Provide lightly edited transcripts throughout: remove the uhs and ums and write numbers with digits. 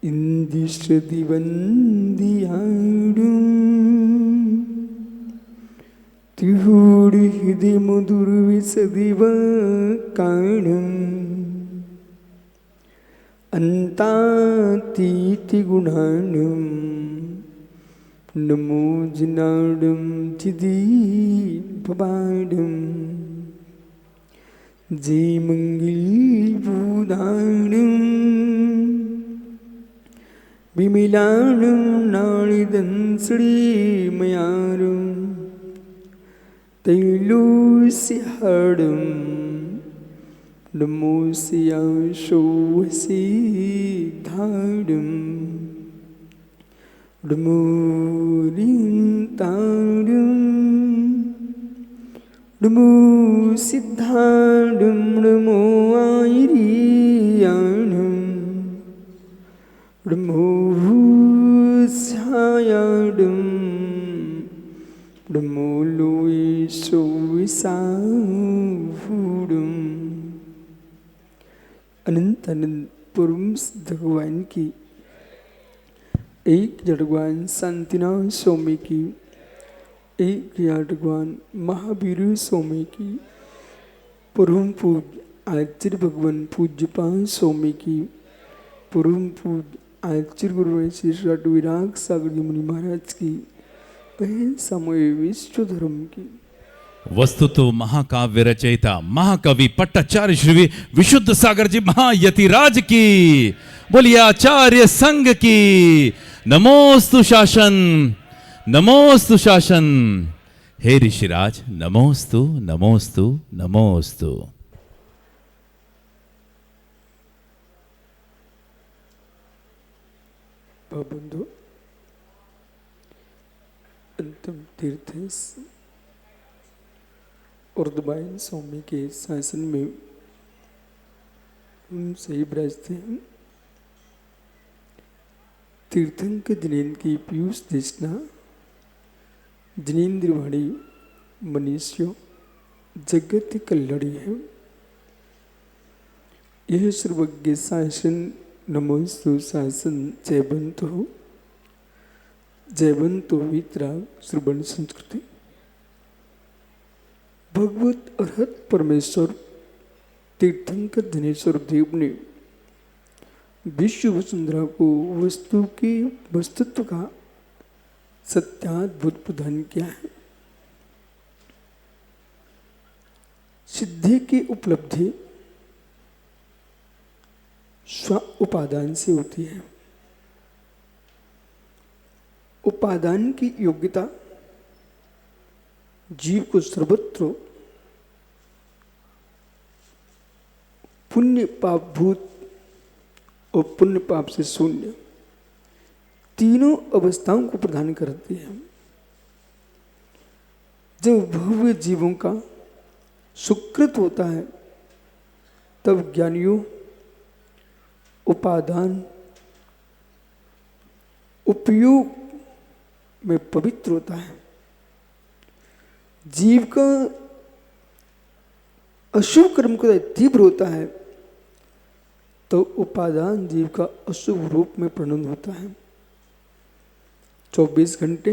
ഇന്ദിശ്രുതിവന്ദിയാടും തിഹൂടിഹിതി മുദുർവിസദിവ കാണും അന്താതീതി ഗുണാനും നമോജനാടും ചിദീപാടും ജയമംഗിൽ ഭൂതാടും വിമിലാനും നാളിതൻ ശ്രീമയാരും തൈലൂസ്യാടും ഡമൂസിയാശോസിധാടും ഡമൂരിന്താടും ഡമൂസിദ്ധാടും ഡമൂആയിരിയാടും ഡമൂസ്യാടും डमोलोईशोविसाफूडुम। अनंत अनंत पुरुष भगवान की एक जड़वान शांतिनाथ स्वामी की, एक जड़वान महावीर स्वामी की, परम पूज्य आचार्य भगवान पूज्यपाद स्वामी की, परम पूज्य आचार्य गुरु श्री विराग सागर जी मुनि महाराज की, समय विश्व धर्म की। वस्तुतो महाकाव्य रचयिता महाकवि पट्टाचार्य श्री विशुद्ध सागर जी महायतिराज की, बोलिए आचार्य संघ की। नमोस्तु शासन, नमोस्तु शासन। हे ऋषिराज नमोस्तु नमोस्तु नमोस्तु। बंधु अंतिम तीर्थ उर्दबाइन स्वामी के शासन में उनसे ही ब्रजते हैं। तीर्थंकर जिनेन्द्र की पीयूष देशना जिनेन्द्रवाणी मनुष्य जगत कल्याणी है। यह सर्वज्ञ शासन नमोस्तु शासन जयवंत हो, जयवंतो वितराग श्रवण संस्कृति। भगवत अर्हत परमेश्वर तीर्थंकर दिनेश्वर देव ने विश्व वसुंधरा को वस्तु के वस्तुत्व का सत्याद्भुत प्रदान किया है। सिद्धि की उपलब्धि स्व उपादान से होती है। उपादान की योग्यता जीव को सर्वत्र पुण्य पाप भूत और पुण्य पाप से शून्य तीनों अवस्थाओं को प्रदान करती है। जब भव्य जीवों का सुकृत होता है तब ज्ञानियों उपादान उपयोग में पवित्र होता है। जीव का अशुभ कर्म का तीव्र होता है तो उपादान जीव का अशुभ रूप में परिणत होता है। 24 घंटे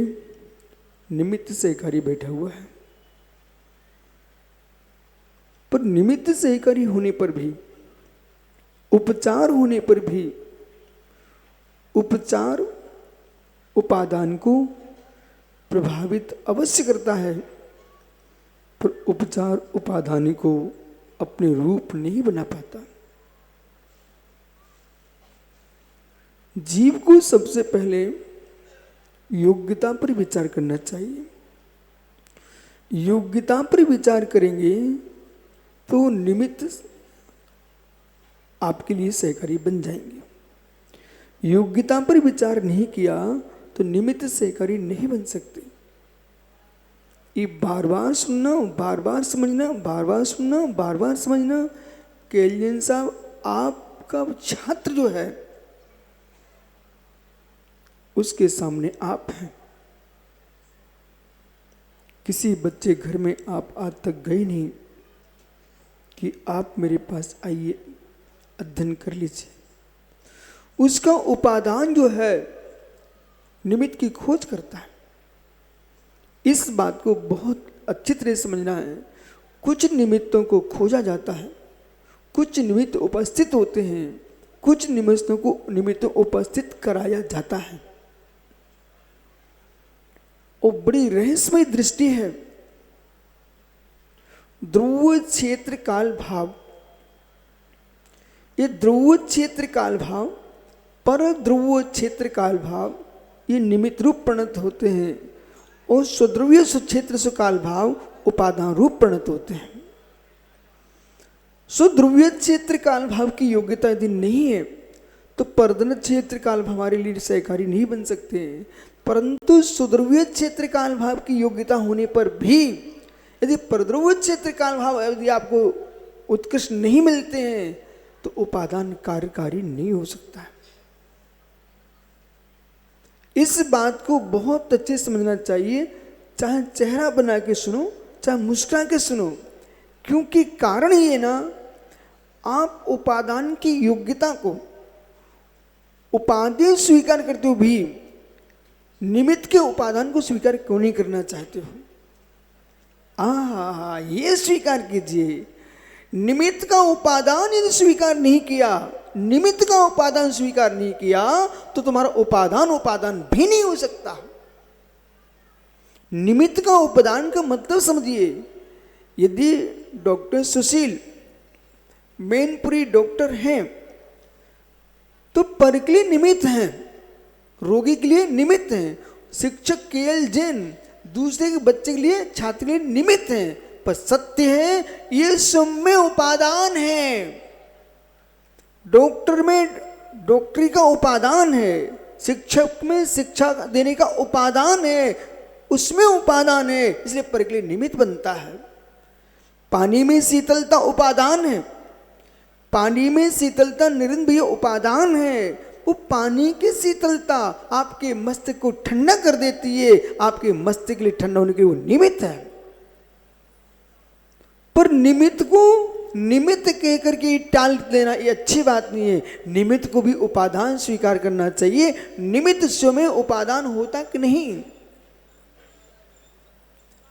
निमित्त सहकारी बैठा हुआ है, पर निमित्त सहकारी होने पर भी, उपचार होने पर भी उपचार उपादान को प्रभावित अवश्य करता है, पर उपचार उपादान को अपने रूप नहीं बना पाता। जीव को सबसे पहले योग्यता पर विचार करना चाहिए। योग्यता पर विचार करेंगे तो निमित्त आपके लिए सहकारी बन जाएंगे। योग्यता पर विचार नहीं किया तो निमित्त सहकारी नहीं बन सकते। ये बार बार सुनना, बार बार समझना, बार बार सुनना, बार बार समझना। केलियन साहब, आपका छात्र जो है उसके सामने आप हैं। किसी बच्चे घर में आप आज तक गए नहीं कि आप मेरे पास आइए, अध्ययन कर लीजिए। उसका उपादान जो है निमित्त की खोज करता है। इस बात को बहुत अच्छी तरह समझना है। कुछ निमित्तों को खोजा जाता है, कुछ निमित्त उपस्थित होते हैं, कुछ निमित्तों उपस्थित कराया जाता है। और बड़ी रहस्यमय दृष्टि है। ध्रुव क्षेत्र काल भाव, ये ध्रुव क्षेत्र काल भाव, पर ध्रुव क्षेत्र काल भाव, ये निमित्त रूप परिणत होते हैं और स्वध्रुवीय सुक्षेत्र सुकाल भाव उपादान रूप परिणत होते हैं। स्वध्रुवीय क्षेत्र काल भाव की योग्यता यदि नहीं है तो परधन क्षेत्र काल भाव हमारे लिए सहकारी नहीं बन सकते। परंतु सुध्रुवीय क्षेत्र काल भाव की योग्यता होने पर भी यदि परध्रुवीय क्षेत्र काल भाव यदि आपको उत्कृष्ट नहीं मिलते हैं तो उपादान कार्यकारी नहीं हो सकता है। इस बात को बहुत अच्छे से समझना चाहिए, चाहे चेहरा बना के सुनो, चाहे मुस्कुरा के सुनो। क्योंकि कारण ये ना, आप उपादान की योग्यता को उपादेय स्वीकार करते हो भी निमित्त के उपादान को स्वीकार क्यों नहीं करना चाहते हो? ये स्वीकार कीजिए, निमित्त का उपादान यदि स्वीकार नहीं किया, निमित्त का उपादान स्वीकार नहीं किया तो तुम्हारा उपादान भी नहीं हो सकता। निमित्त का उपादान का मतलब समझिए। यदि डॉक्टर सुशील मैनपुरी डॉक्टर हैं तो पर के लिए निमित्त हैं, रोगी के लिए निमित्त हैं। शिक्षक केएल जैन दूसरे के बच्चे के लिए, छात्र के लिए निमित्त हैं। पर सत्य है ये सौम्य उपादान है। डॉक्टर में डॉक्टरी का उपादान है, शिक्षक में शिक्षा देने का उपादान है, उसमें उपादान है, इसलिए पर के लिए निमित्त बनता है। पानी में शीतलता उपादान है, पानी में शीतलता निरंतर उपादान है। वो पानी की शीतलता आपके मस्तिष्क को ठंडा कर देती है, आपके मस्तिष्क के लिए ठंडा होने के वो निमित्त है। पर निमित्त को निमित्त कह करके टाल देना ये अच्छी बात नहीं है। निमित्त को भी उपादान स्वीकार करना चाहिए। निमित्त स्वयं उपादान होता कि नहीं?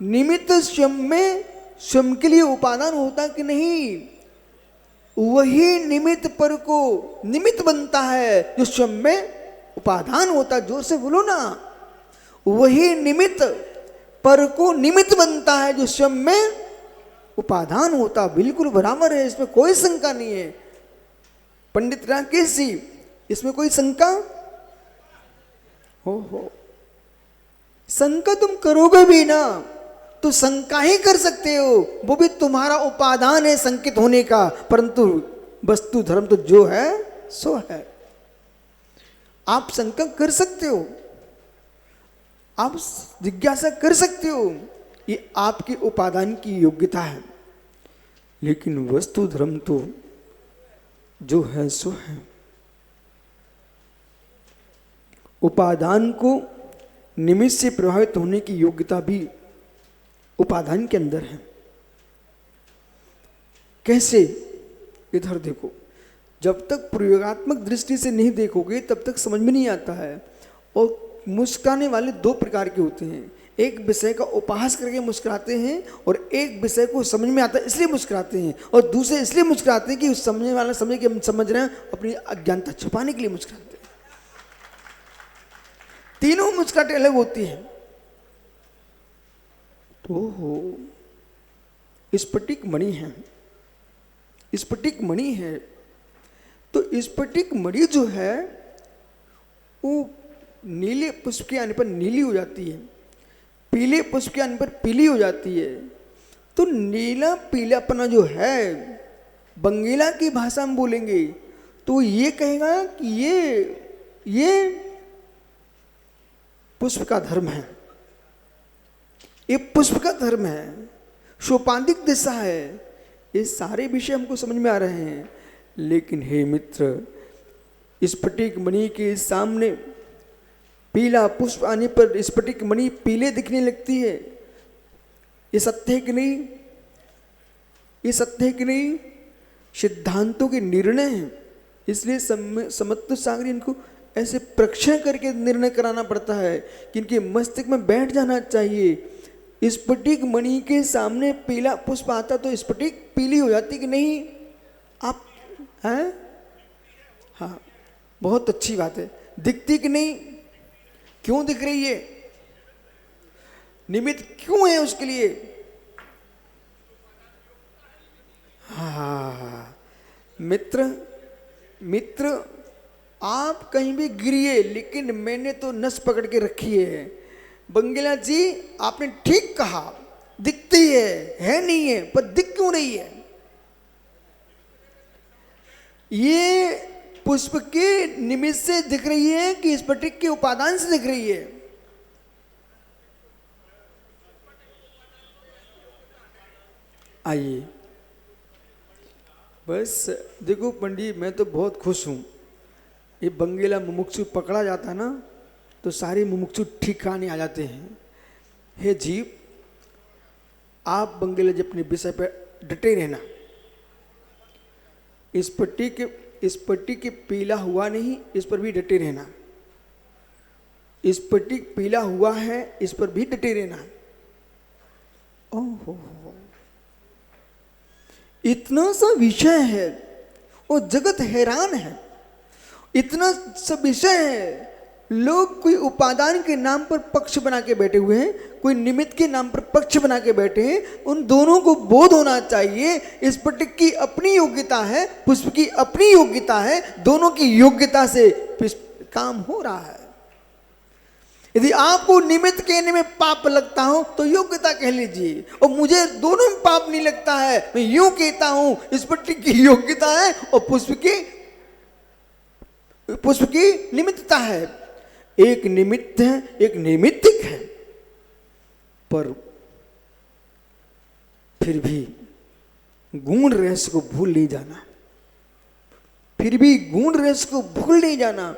निमित्त स्वयं के लिए उपादान होता कि नहीं? वही निमित्त पर को निमित्त बनता है जो स्वयं में उपादान होता। जोर से बोलो ना, वही निमित्त पर को निमित्त बनता है जो स्वयं में उपादान होता। बिल्कुल बराबर है, इसमें कोई शंका नहीं है। पंडित राकेश जी, इसमें कोई शंका? हो शंका तुम करोगे भी ना तो शंका ही कर सकते हो, वो भी तुम्हारा उपादान है संकित होने का। परंतु वस्तु धर्म तो जो है सो है। आप शंका कर सकते हो, आप जिज्ञासा कर सकते हो, ये आपके उपादान की योग्यता है। लेकिन वस्तु धर्म तो जो है सो है। उपादान को निमित्त से प्रभावित होने की योग्यता भी उपादान के अंदर है। कैसे? इधर देखो, जब तक प्रयोगात्मक दृष्टि से नहीं देखोगे तब तक समझ में नहीं आता है। और मुस्कुराने वाले दो प्रकार के होते हैं, एक विषय का उपहास करके मुस्कुराते हैं और एक विषय को समझ में आता है इसलिए मुस्कुराते हैं, और दूसरे इसलिए मुस्कुराते हैं कि उस समझने वाला समझे कि हम समझ रहे हैं, अपनी अज्ञानता छुपाने के लिए मुस्कुराते हैं। तीनों मुस्कुराहटें अलग होती हैं। ओहो, स्फटिक मणि है, स्फटिक मणि है, तो स्फटिक मणि जो है वो नीले पुष्प के आने पर नीली हो जाती है, पीले पुष्प के आने पर पीली हो जाती है। तो नीला पीलापना जो है, बंगीला की भाषा में बोलेंगे तो ये कहेगा कि ये पुष्प का धर्म है। ये पुष्प का धर्म है, सोपाधिक दिशा है, ये सारे विषय हमको समझ में आ रहे हैं। लेकिन हे मित्र, स्फटिक मणि के सामने पीला पुष्प आने पर स्फटिक मणि पीले दिखने लगती है। ये सत्य है कि नहीं? ये सत्य है कि नहीं? सिद्धांतों के निर्णय हैं, इसलिए समत्व सागरी इनको ऐसे परीक्षण करके निर्णय कराना पड़ता है कि इनके मस्तिष्क में बैठ जाना चाहिए। स्फटिक मणि के सामने पीला पुष्प आता तो स्फटिक पीली हो जाती कि नहीं? आप हैं? हाँ, बहुत अच्छी बात है। दिखती कि नहीं? क्यों दिख रही है? निमित्त क्यों है उसके लिए? हाँ मित्र, मित्र आप कहीं भी गिरिए, लेकिन मैंने तो नस पकड़ के रखी है। बंगेला जी आपने ठीक कहा, दिखती है नहीं है, पर दिख क्यों रही है? ये पुष्प के निमित्त से दिख रही है कि स्फटिक के उपादान से दिख रही है? आइए, बस देखो पंडित, मैं तो बहुत खुश हूं। ये बंगेला मुमुक्षु पकड़ा जाता ना तो सारे मुमुक्षु ठिकाने आ जाते हैं। हे जीव, आप बंगेला जी अपने विषय पर डटे रहना। स्फटिक पीला हुआ नहीं, इस पर भी डटे रहना। स्फटिक पीला हुआ है, इस पर भी डटे रहना। ओहो, इतना सा विषय है और जगत हैरान है। इतना सब विषय है, लोग कोई उपादान के नाम पर पक्ष बना के बैठे हुए हैं, कोई निमित्त के नाम पर पक्ष बना के बैठे हैं। उन दोनों को बोध होना चाहिए। स्फटिक की अपनी योग्यता है, पुष्प की अपनी योग्यता है, दोनों की योग्यता से काम हो रहा है। यदि आपको निमित्त कहने में पाप लगता हो तो योग्यता कह लीजिए, और मुझे दोनों में पाप नहीं लगता है, मैं यूं कहता हूं स्फटिक की योग्यता है और पुष्प की निमित्तता है। एक निमित्त है, एक नैमित्तिक है, पर फिर भी गुण रहस्य को भूल नहीं जाना, फिर भी गुण रहस्य को भूल नहीं जाना।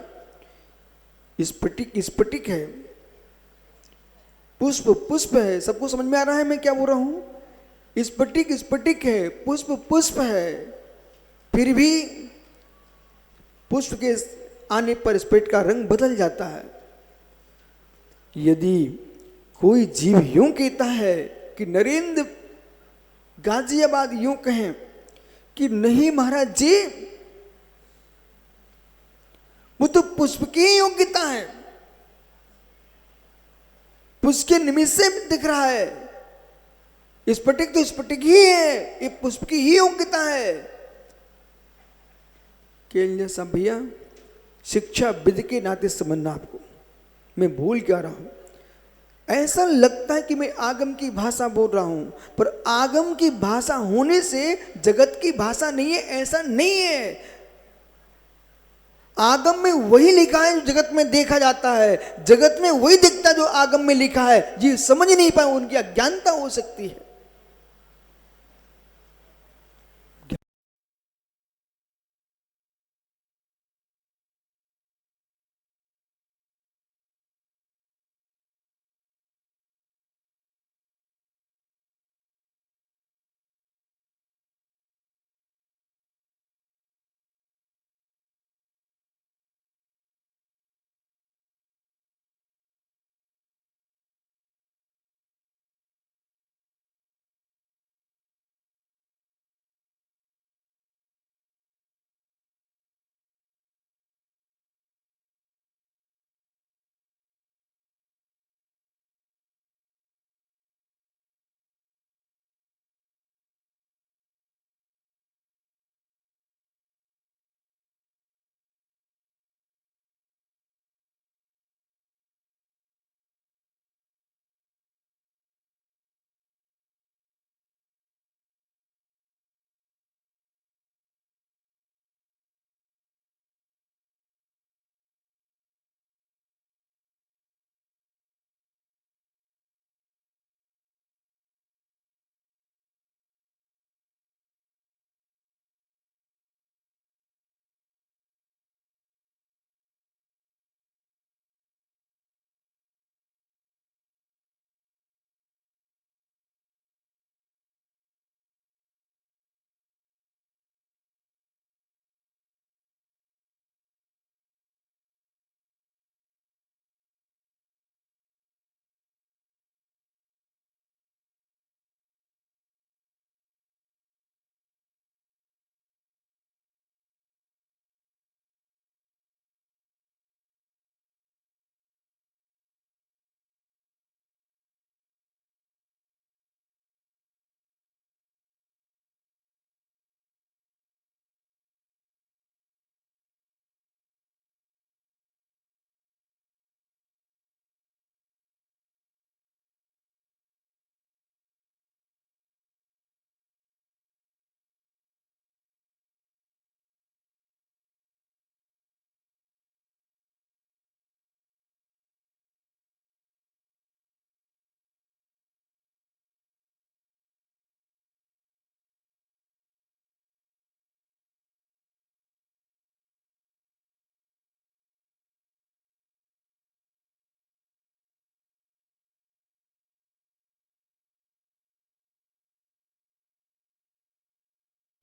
स्फटिक स्फटिक है, पुष्प पुष्प है। सबको समझ में आ रहा है मैं क्या बोल रहा हूं? स्फटिक स्फटिक है, पुष्प पुष्प है, फिर भी पुष्प के आने पर स्फटिक का रंग बदल जाता है। यदि कोई जीव यूं कहता है कि नरेंद्र गाजियाबाद यूं कहें कि नहीं महाराज जी, वो तो पुष्प की योग्यता है, पुष्प के निमित्त से दिख रहा है, स्फटिक तो स्फटिक ही है, ये पुष्प की ही योग्यता है। सब भैया, शिक्षा विद के नाते समझना। आपको मैं भूल क्या रहा हूं? ऐसा लगता है कि मैं आगम की भाषा बोल रहा हूं, पर आगम की भाषा होने से जगत की भाषा नहीं है, ऐसा नहीं है। आगम में वही लिखा है जो जगत में देखा जाता है, जगत में वही दिखता जो आगम में लिखा है। जी समझ नहीं पाए, उनकी अज्ञानता हो सकती है।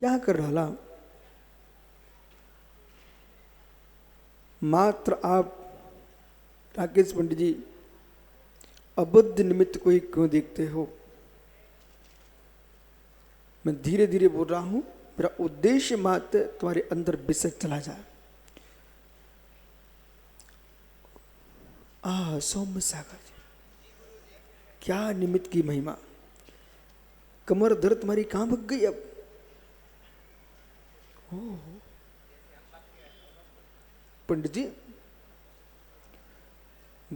क्या कर डाला? मात्र आप राकेश पंडित जी अबद्ध निमित्त को ही क्यों देखते हो? मैं धीरे धीरे बोल रहा हूं, मेरा उद्देश्य मात्र तुम्हारे अंदर विषय चला जाए। सौम्य सागर जी, क्या निमित्त की महिमा। कमर दर्द तुम्हारी कहां भग गई अब? पंडित जी,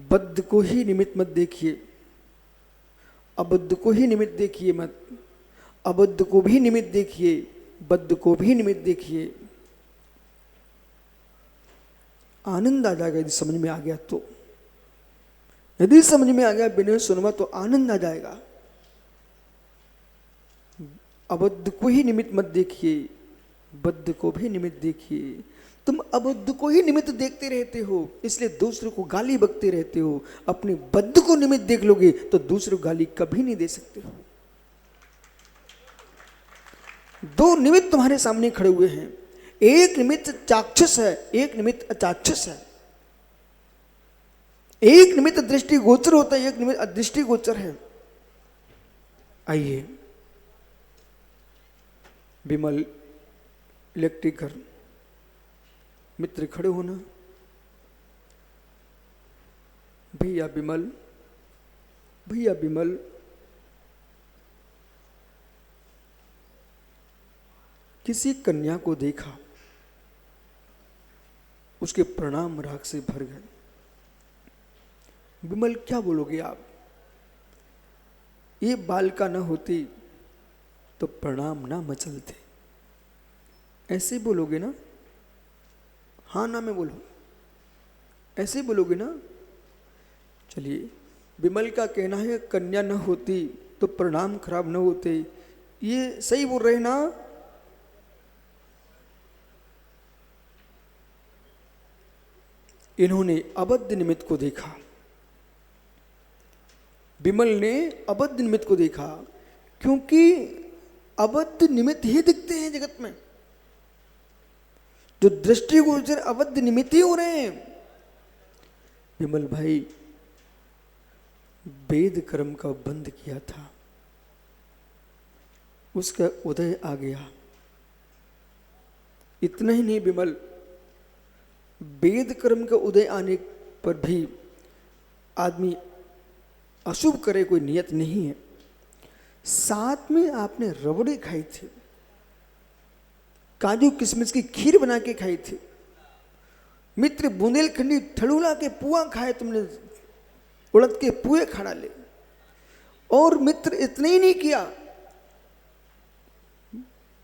बद्ध को ही निमित्त मत देखिए, अबद्ध को ही निमित्त देखिए मत। अबद्ध को भी निमित्त देखिए, बद्ध को भी निमित्त देखिए। आनंद आ जाएगा यदि समझ में आ गया तो। यदि समझ में आ गया बिना सुनवा तो आनंद आ जाएगा। अबद्ध को ही निमित्त मत देखिए, बद्ध को भी निमित्त देखिए। तुम अबद्ध को ही निमित्त देखते रहते हो, इसलिए दूसरों को गाली बकते रहते हो। अपने बद्ध को निमित्त देख लोगे तो दूसरों को गाली कभी नहीं दे सकते हो। दो निमित्त तुम्हारे सामने खड़े हुए हैं, एक निमित्त चाक्षुष है, एक निमित्त अचाक्षुष है। एक निमित्त दृष्टि गोचर होता है, एक निमित्त अदृष्टि गोचर है। आइए, विमल इलेक्ट्रिक घर मित्र खड़े होना। भैया विमल, भैया विमल, किसी कन्या को देखा, उसके प्रणाम राग से भर गए। विमल क्या बोलोगे आप? ये बालिका न होती तो प्रणाम ना मचलते, ऐसे बोलोगे ना? हाँ ना में बोलो, ऐसे बोलोगे ना? चलिए, विमल का कहना है कन्या न होती तो प्रणाम खराब न होते, ये सही बोल रहे ना? इन्होंने अबद्ध निमित्त को देखा, विमल ने अबद्ध निमित्त को देखा, क्योंकि अबद्ध निमित्त ही दिखते हैं जगत में। जो दृष्टिगोचर अबद्ध निमित्त ही हो रहे हैं। विमल भाई, वेद कर्म का बंद किया था, उसका उदय आ गया। इतना ही नहीं विमल, वेद कर्म का उदय आने पर भी आदमी अशुभ करे कोई नियत नहीं है। साथ में आपने रबड़ी खाई थी, काजू किशमिश की खीर बना के खाई थी, मित्र बुंदेलखंडी ठड़ूला के पुआ खाए तुमने, उड़द के पुए खा डाले। और मित्र इतना ही नहीं किया,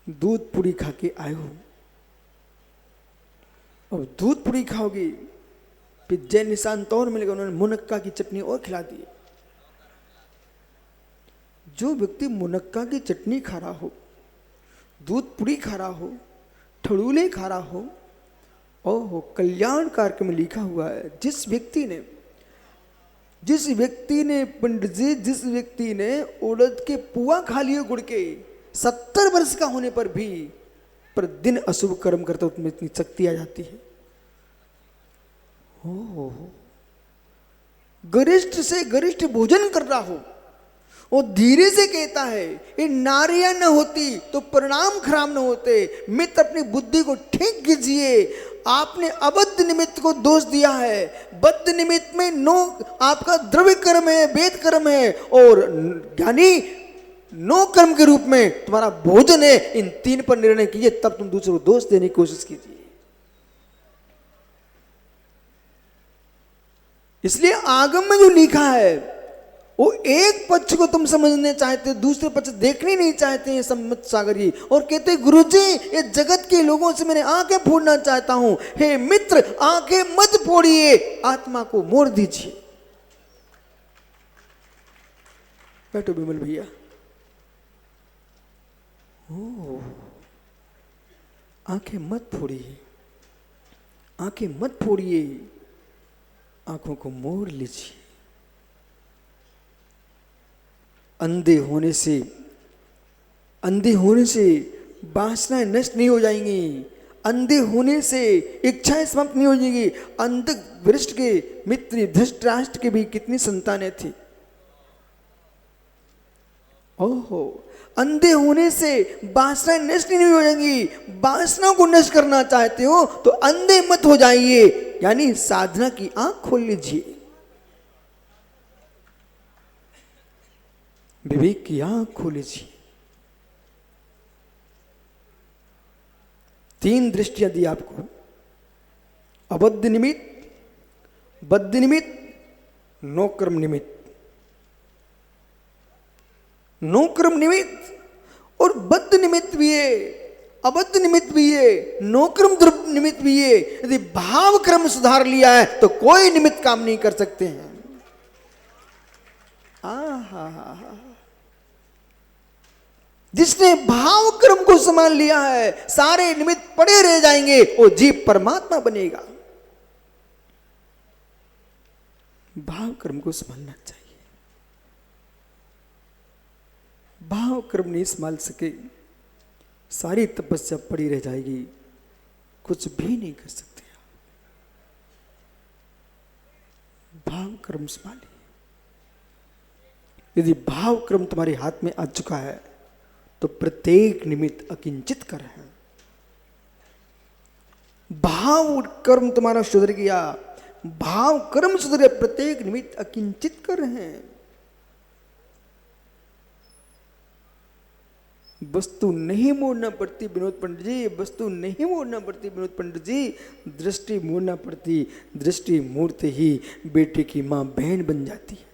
दूध पूरी खा के आए हो। अब दूध पूरी खाओगी, फिर जय निशान तो और मिलेगा। उन्होंने मुनक्का की चटनी और खिला दी। जो व्यक्ति मुनक्का की चटनी खा रहा हो, दूध पूरी खा रहा हो, ठड़ूले खा रहा हो, ओहो, कल्याण कार्यक्रम में लिखा हुआ है, जिस व्यक्ति ने पंडित जी, जिस व्यक्ति ने उड़द के पुआ खा लिए गुड़ के, 70 वर्ष का होने पर भी पर दिन अशुभ कर्म करता हो, तुम्हें इतनी शक्ति आ जाती है। हो गरिष्ठ से गरिष्ठ भोजन कर रहा हो, वो धीरे से कहता है ये नारियां न होती तो परिणाम खराब न होते। मित्र, अपनी बुद्धि को ठीक कीजिए। आपने अबद्ध निमित्त को दोष दिया है। बद्ध निमित्त में नो आपका द्रव्य कर्म है, वेद कर्म है, और ज्ञानी नो कर्म के रूप में तुम्हारा भोजन है। इन तीन पर निर्णय कीजिए, तब तुम दूसरों को दोष देने की कोशिश कीजिए। इसलिए आगम में जो लिखा है वो एक पक्ष को तुम समझने चाहते हो, दूसरे पक्ष देखने नहीं चाहते हैं सम्मत सागर जी। और कहते गुरुजी, ये जगत के लोगों से मैंने आंखें फोड़ना चाहता हूं। हे मित्र, आंखें मत फोड़िए, आत्मा को मोड़ दीजिए। बैठो विमल भैया। आंखें मत फोड़िए, आंखें मत फोड़िए, आंखों को मोड़ लीजिए। अंधे होने से वासनाएं नष्ट नहीं हो जाएंगी, अंधे होने से इच्छाएं समाप्त नहीं हो जाएंगी। अंध वरिष्ठ के मित्र धृतराष्ट्र के भी कितनी संतानें थी। ओहो, अंधे होने से वासनाएं नष्ट नहीं हो जाएंगी। वासनाओं को नष्ट करना चाहते हो तो अंधे मत हो जाइए, यानी साधना की आंख खोल लीजिए, विवेक की आंख खोल लीजिए। 3 दृष्टियां दी आपको, अबद्ध निमित्त, बद्ध निमित्त, नोक्रम निमित्त। नोक्रम निमित्त और बद्ध निमित्त भी है, अबद्ध निमित्त भी है, नोक्रम निमित्त भी है। यदि भाव क्रम सुधार लिया है तो कोई निमित्त काम नहीं कर सकते हैं। जिसने भाव क्रम को संभाल लिया है, सारे निमित्त पड़े रह जाएंगे, वो जीव परमात्मा बनेगा। भाव क्रम को संभालना चाहिए। भाव क्रम नहीं संभाल सके, सारी तपस्या पड़ी रह जाएगी, कुछ भी नहीं कर सकते। भाव क्रम संभालिए। यदि भाव क्रम तुम्हारे हाथ में आ चुका है तो प्रत्येक निमित्त अकिंचित कर है। भाव कर्म तुम्हारा सुधर गया, भाव कर्म सुधर गया, प्रत्येक निमित्त अकिंचित कर हैं। वस्तु नहीं मोड़ना पड़ती विनोद पंडित जी, वस्तु नहीं मोड़ना पड़ती विनोद पंडित जी, दृष्टि मोड़ना पड़ती। दृष्टि मोड़ते ही बेटे की मां बहन बन जाती है।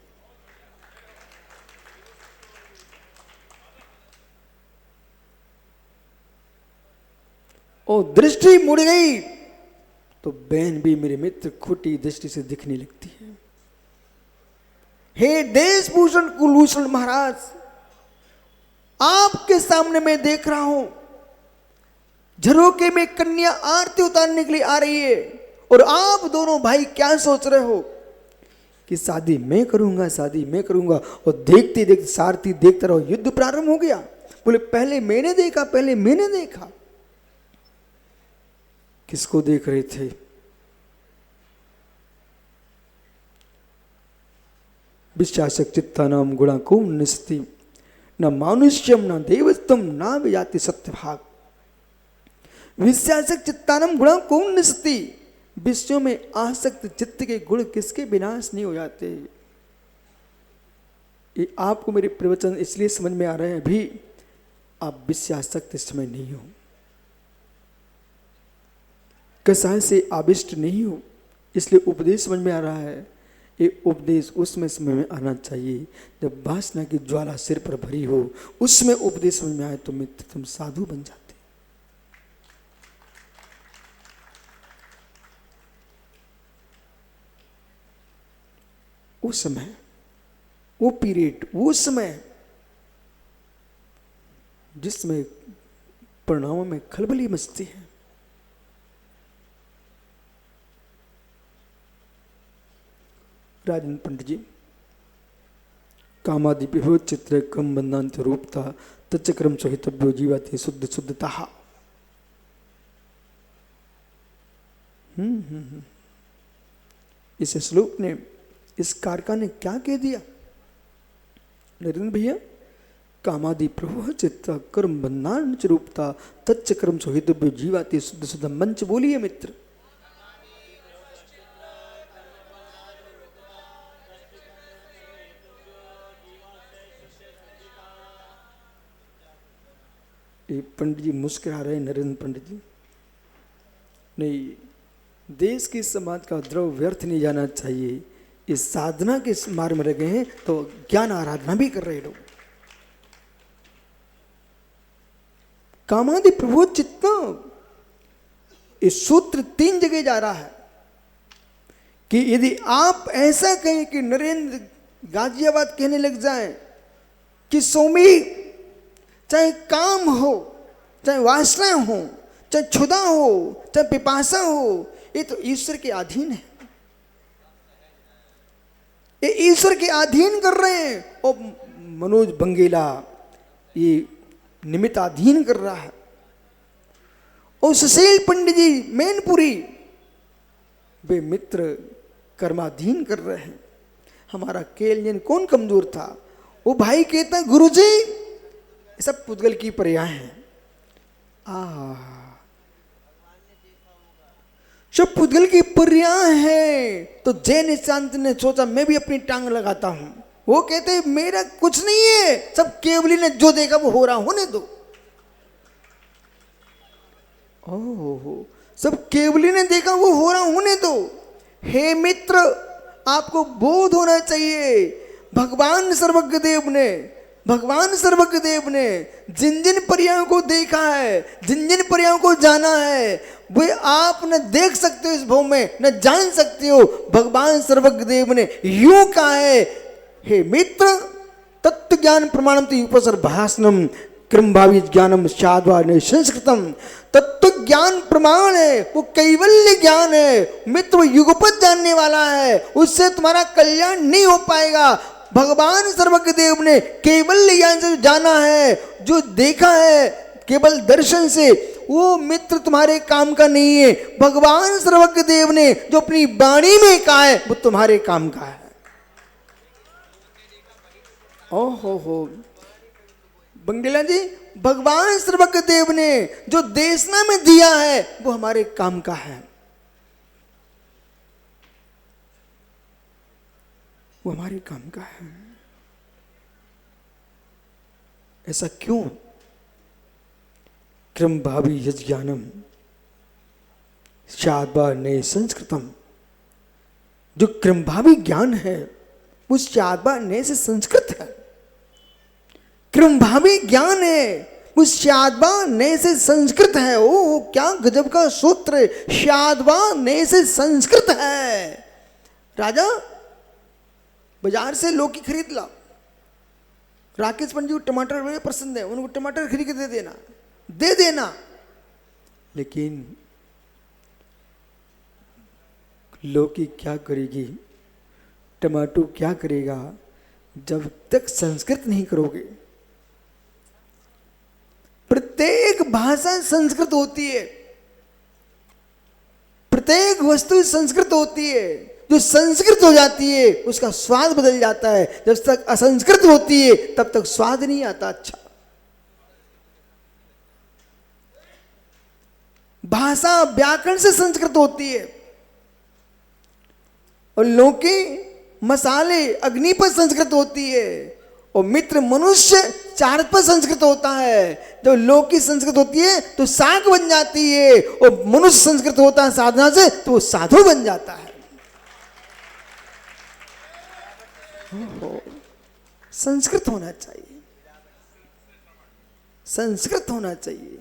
और दृष्टि मुड़ गई तो बहन भी मेरे मित्र खोटी दृष्टि से दिखने लगती है। हे देशभूषण कुलभूषण महाराज, आपके सामने मैं देख रहा हूं झरोके में कन्या आरती उतारने के लिए आ रही है, और आप दोनों भाई क्या सोच रहे हो कि शादी मैं करूंगा, शादी मैं करूंगा। और देखते देखते सारथी देखता रहो, युद्ध प्रारंभ हो गया। बोले पहले मैंने देखा, पहले मैंने देखा। किसको देख रहे थे? विश्वासक चित्तानाम गुणाको निस्ति न मानुष्यम न देवत्वम न विजाति सत्यभाग। विश्वासक चित्तानाम गुणाको निस्ति, विषयों में आसक्त चित्त के गुण किसके विनाश नहीं हो जाते। ये आपको मेरे प्रवचन इसलिए समझ में आ रहे हैं, अभी आप विषयासक्त इस समय नहीं हो, कसाय से आविष्ट नहीं हो, इसलिए उपदेश समझ में आ रहा है। ये उपदेश उसमें समझ में आना चाहिए जब वासना की ज्वाला सिर पर भरी हो, उसमें उपदेश समझ में आए तो मित्र तुम साधु बन जाते। उस समय, वो पीरियड, वो समय जिसमें परिणामों में खलबली मचती है। राजन पंडित जी, कामादि विभो चित्र कम बंधांत रूपता तच्चक्रम सहितव्यो जीवाति शुद्ध शुद्धता। इस श्लोक ने, इस कारका ने क्या कह दिया नरेंद्र भैया? कामादि प्रभु चित्र कर्म बंधान रूपता तच्चक्रम सहितव्यो जीवाति शुद्ध शुद्ध। मंच बोलिए मित्र। पंडित जी मुस्कुरा रहे, नरेंद्र पंडित जी। नहीं, देश की समाज का द्रव व्यर्थ नहीं जाना चाहिए। इस साधना के मार्ग में लगे हैं तो ज्ञान आराधना भी कर रहे लोग। कामादि प्रभु चित्त, इस सूत्र 3 जगह जा रहा है कि यदि आप ऐसा कहें कि नरेंद्र गाजियाबाद कहने लग जाए कि सोमी, चाहे काम हो, चाहे वासना हो, चाहे क्षुधा हो, चाहे पिपासा हो, ये तो ईश्वर के अधीन है। ये ईश्वर के अधीन कर रहे हैं। और मनोज बंगेला ये निमित्ताधीन कर रहा है। और सुशील पंडित जी मैनपुरी, वे मित्र कर्माधीन कर रहे हैं। हमारा केलजन कौन कमजोर था? वो भाई कहता है गुरुजी ये सब पुद्गल की पर्याय हैं। सब पुद्गल की पर्याय है। तो जैन निशांत ने सोचा मैं भी अपनी टांग लगाता हूं। वो कहते मेरा कुछ नहीं है, सब केवली ने जो देखा वो हो रहा, होने दो। ओहो, सब केवली ने देखा वो हो रहा, होने दो। हे मित्र, आपको बोध होना चाहिए। भगवान सर्वज्ञ देव ने जिन जिन पर्यायों को देखा है, जिन जिन पर्यायों को जाना है, वे आप न देख सकते हो इस भव में, न जान सकते हो। भगवान सर्वज्ञ देव ने यूं कहा है, हे मित्र, तत्व ज्ञान प्रमाणम तो उपसर भाषणम क्रम भावी ज्ञानम शाद्वान संस्कृतम। तत्व ज्ञान प्रमाण है, वो कैवल्य ज्ञान है। मित्र वो युगपत जानने वाला है, उससे तुम्हारा कल्याण नहीं हो पाएगा। भगवान सर्वज्ञ देव ने केवल्य ज्ञान से जाना है, जो देखा है केवल दर्शन से, वो मित्र तुम्हारे काम का नहीं है। भगवान सर्वज्ञ देव ने जो अपनी वाणी में कहा है वो तुम्हारे काम का है। ओहो बंगला जी, भगवान सर्वज्ञ देव ने जो देशना में दिया है वो हमारे काम का है, वो हमारे काम का है। ऐसा क्यों? क्रम भावी यज्ञानम शाद्वा ने संस्कृतम। जो क्रम भावी ज्ञान है वो शाद्वा ने से संस्कृत है। क्रम भावी ज्ञान है वो शाद्वा ने से संस्कृत है। ओ क्या गजब का सूत्र है, शाद्वा ने से संस्कृत है। राजा बाजार से लौकी खरीद ला, राकेश पंडित जी को टमाटर बड़े पसंद है, उनको टमाटर खरीद के दे देना। लेकिन लौकी क्या करेगी, टमाटो क्या करेगा, जब तक संस्कृत नहीं करोगे। प्रत्येक भाषा संस्कृत होती है, प्रत्येक वस्तु संस्कृत होती है। जो संस्कृत हो जाती है उसका स्वाद बदल जाता है। जब तक असंस्कृत होती है तब तक स्वाद नहीं आता अच्छा। भाषा व्याकरण से संस्कृत होती है, और लौकी मसाले अग्नि पर संस्कृत होती है, और मित्र मनुष्य चारत पर संस्कृत होता है। जब लौकी संस्कृत होती है तो साग बन जाती है, और मनुष्य संस्कृत होता है साधना से तो वो साधु बन जाता है। संस्कृत होना चाहिए, संस्कृत होना चाहिए।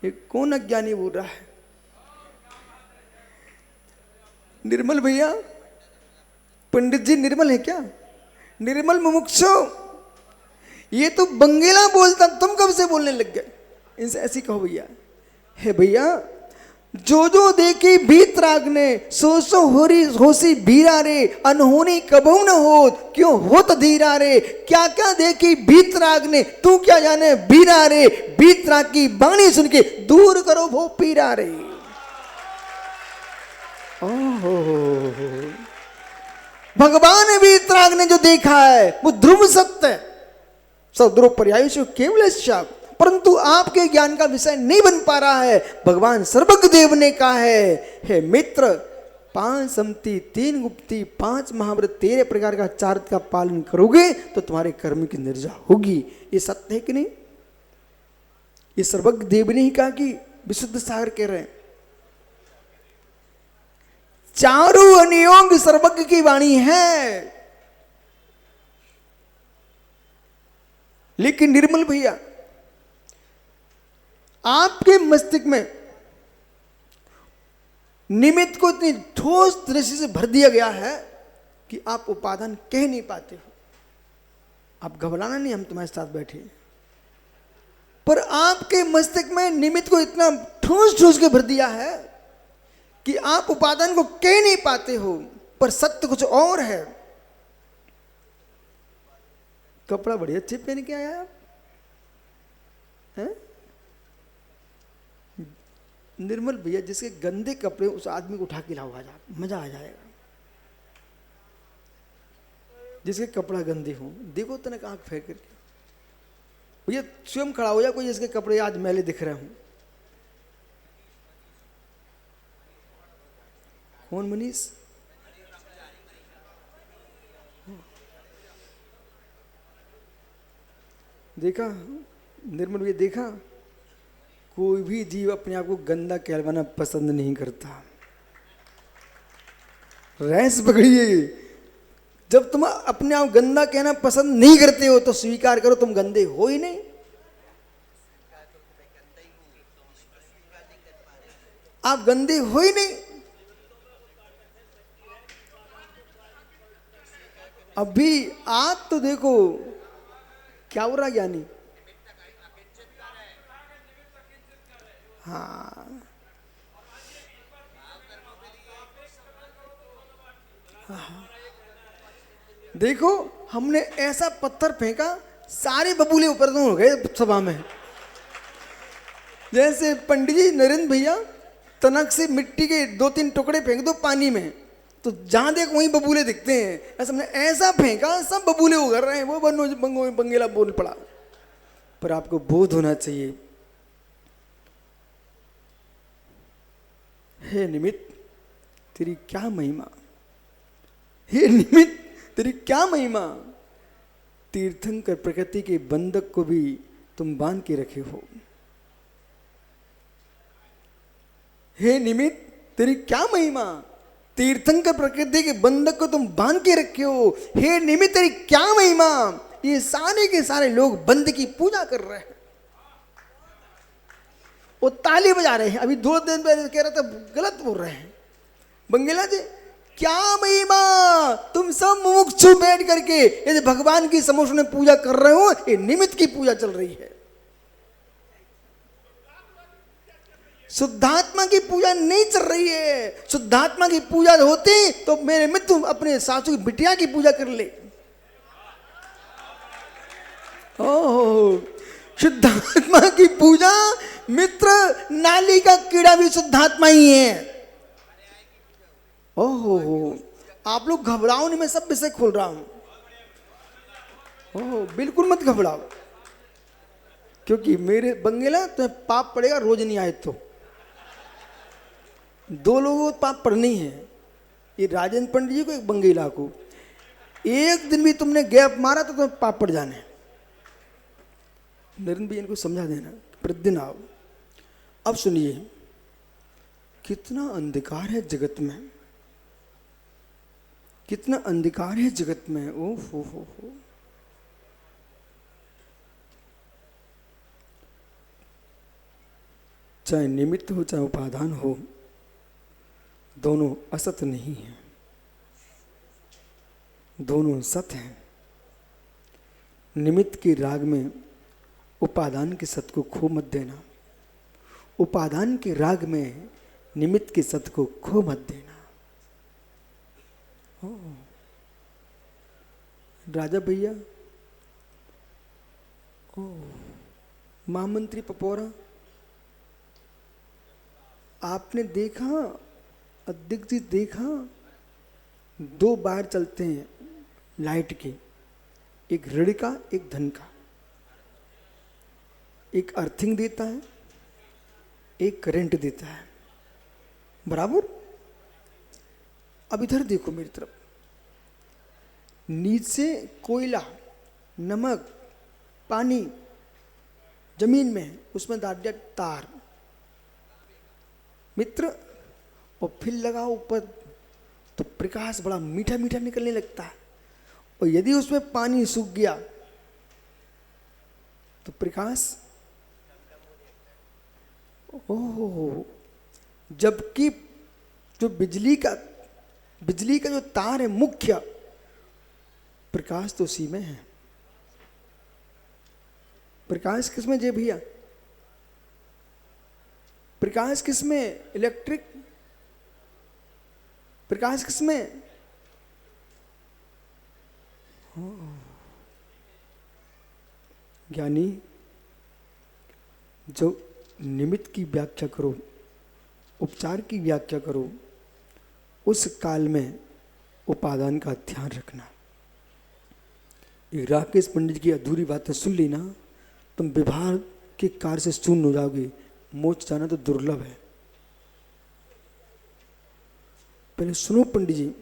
ये कौन अज्ञानी बोल रहा है? निर्मल भैया, पंडित जी निर्मल है क्या? निर्मल मुमुक्षु, ये तो बंगेला बोलता, तुम कब से बोलने लग गए? इनसे ऐसी कहो भैया। हे भैया, जो जो देखी भीत राग ने, सो सो होरी होसी भीरा रे, अनहोनी कबहू न हो, क्यों होत धीरा रे। क्या क्या देखी भीत राग ने, तू क्या जाने भीरा रे। भीत राग की बाणी सुन के दूर करो वो पीरा रे। भगवान भीत राग ने जो देखा है वो ध्रुव सत्य, सब ध्रुव पर्यायु केवल शब्द, परंतु आपके ज्ञान का विषय नहीं बन पा रहा है। भगवान सर्वज्ञ देव ने कहा है, हे मित्र, 5 समति 3 गुप्ती 5 महाव्रत 13 प्रकार का चार्त का पालन करोगे तो तुम्हारे कर्म की निर्जा होगी। ये सत्य है कि नहीं? ये सर्वज्ञ देव ने ही कहा कि विशुद्ध सागर कह रहे हैं। चारों अनियोग सर्वज्ञ की वाणी है। लेकिन निर्मल भैया, आपके मस्तिष्क में निमित्त को इतनी ठोस दृष्टि से भर दिया गया है कि आप उपादान कह नहीं पाते हो। आप घबराना नहीं, हम तुम्हारे साथ बैठे, पर आपके मस्तिष्क में निमित्त को इतना ठोस ठोस के भर दिया है कि आप उपादान को कह नहीं पाते हो, पर सत्य कुछ और है। कपड़ा बड़े अच्छे पहन के आया आप, हैं? निर्मल भैया, जिसके गंदे कपड़े, उस आदमी को उठा के लाओ, आ जा, मजा आ जाएगा। जिसके कपड़ा गंदे हो, देखो तनक आंख फेर करके, भैया स्वयं खड़ा हो जा कोई जिसके कपड़े आज मैले दिख रहे हो। कौन मनीष? देखा निर्मल भैया, देखा कोई भी जीव अपने आप को गंदा कहलवाना पसंद नहीं करता। रैस पकड़िए, जब तुम अपने आप गंदा कहना पसंद नहीं करते हो तो स्वीकार करो तुम गंदे हो ही नहीं। आप गंदे हो ही नहीं। अभी आज तो देखो क्या हो रहा ज्ञानी। हाँ, देखो हमने ऐसा पत्थर फेंका, सारे बबूले ऊपर हो गए सभा में। जैसे पंडित जी नरेंद्र भैया तनक से मिट्टी के 2-3 टुकड़े फेंक दो पानी में, तो जहां देख वहीं बबूले दिखते हैं। ऐसा हमने ऐसा फेंका, सब बबूले उगर रहे हैं। वो बंगेला बोल पड़ा। पर आपको बोध होना चाहिए, हे निमित्त तेरी क्या महिमा, हे निमित्त तेरी क्या महिमा। तीर्थंकर प्रकृति के बंधक को भी तुम बांध के रखे हो। हे निमित्त तेरी क्या महिमा, तीर्थंकर प्रकृति के बंधक को तुम बांध के रखे हो। हे निमित्त तेरी क्या महिमा। ये सारे के सारे लोग बंद की पूजा कर रहे हैं, वो ताली बजा रहे हैं। अभी 2 दिन पहले कह रहा था गलत बोल रहे हैं। बंगेला जी क्या महिमा, तुम सब मुमुक्षु बैठ करके यदि भगवान की समोष में पूजा कर रहे हो, ये निमित्त की पूजा चल रही है। शुद्धात्मा की पूजा नहीं चल रही है। शुद्धात्मा की पूजा होती तो मेरे मित्र अपने सासू की बिटिया की पूजा कर ले। ओह, शुद्धात्मा की पूजा, मित्र नाली का कीड़ा भी शुद्धात्मा ही है। ओहो, आप लोग घबराओ नहीं, मैं सब विषय खोल रहा हूं। ओह, बिल्कुल मत घबराओ, क्योंकि मेरे बंगेला तुम्हें पाप पड़ेगा रोज नहीं आए तो। 2 लोगों को पाप पड़नी है, ये राजेंद्र पंडित जी को, एक बंगेला को। एक दिन भी तुमने गैप मारा तो तुम्हें पाप पड़ जाने। नरेंद्र भाई इनको समझा देना, प्रतिदिन आओ। अब सुनिए, कितना अंधकार है जगत में, कितना अंधकार है जगत में। ओ हो। चाहे निमित्त हो चाहे उपादान हो, दोनों असत नहीं है, दोनों सत हैं। निमित्त के राग में उपादान के सत को खो मत देना, उपादान के राग में निमित्त के सत को खो मत देना। राजा भैया, महामंत्री पपोरा, आपने देखा, अध्यक्ष जी देखा, 2 बार चलते हैं लाइट के, एक ऋण का एक धन का। एक अर्थिंग देता है, एक करंट देता है, बराबर। अब इधर देखो मेरी तरफ, नीचे कोयला, नमक, पानी जमीन में है, उसमें डाल दिया तार मित्र, और फिर लगा ऊपर तो प्रकाश बड़ा मीठा मीठा निकलने लगता है। और यदि उसमें पानी सूख गया तो प्रकाश, ओह, जबकि जो बिजली का जो तार है मुख्य, प्रकाश तो उसी में है। प्रकाश किसमें जे भैया, प्रकाश किसमें, इलेक्ट्रिक, प्रकाश किसमें, ज्ञानी जो निमित्त की व्याख्या करो, उपचार की व्याख्या करो, उस काल में उपादान का ध्यान रखना। ये राकेश पंडित की अधूरी बातें सुन ली ना, तुम विवाह के कार्य से शून्य हो जाओगे। मोक्ष जाना तो दुर्लभ है। पहले सुनो पंडित जी,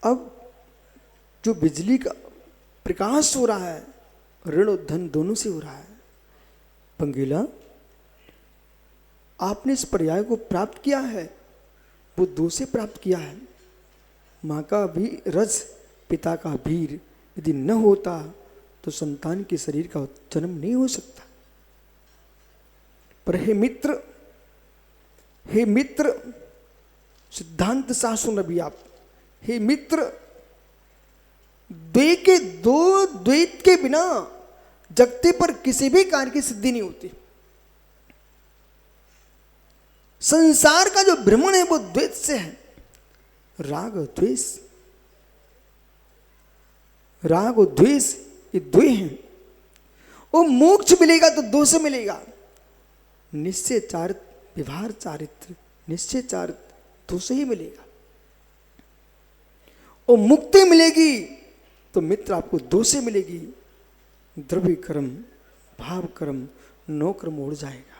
अब जो बिजली का प्रकाश हो रहा है, ऋण और धन दोनों से हो रहा है। पंगीला, आपने इस पर्याय को प्राप्त किया है, वो दो से प्राप्त किया है। माँ का भी रज, पिता का वीर यदि न होता तो संतान के शरीर का जन्म नहीं हो सकता। पर हे मित्र, हे मित्र, सिद्धांत शास्त्र नबी आप, हे मित्र, द्वैत के बिना जगते पर किसी भी कार्य की सिद्धि नहीं होती। संसार का जो भ्रमण है वो द्वैत से है। राग और द्वेष, राग और द्वेष ये द्वे हैं। वो मोक्ष मिलेगा तो दो से मिलेगा। निश्चय चारित्र, व्यवहार चारित्र, निश्चय चारित्र दो से ही मिलेगा। और मुक्ति मिलेगी तो मित्र आपको दो से मिलेगी। द्रव्य कर्म, भाव कर्म, नौ कर्म उड़ जाएगा।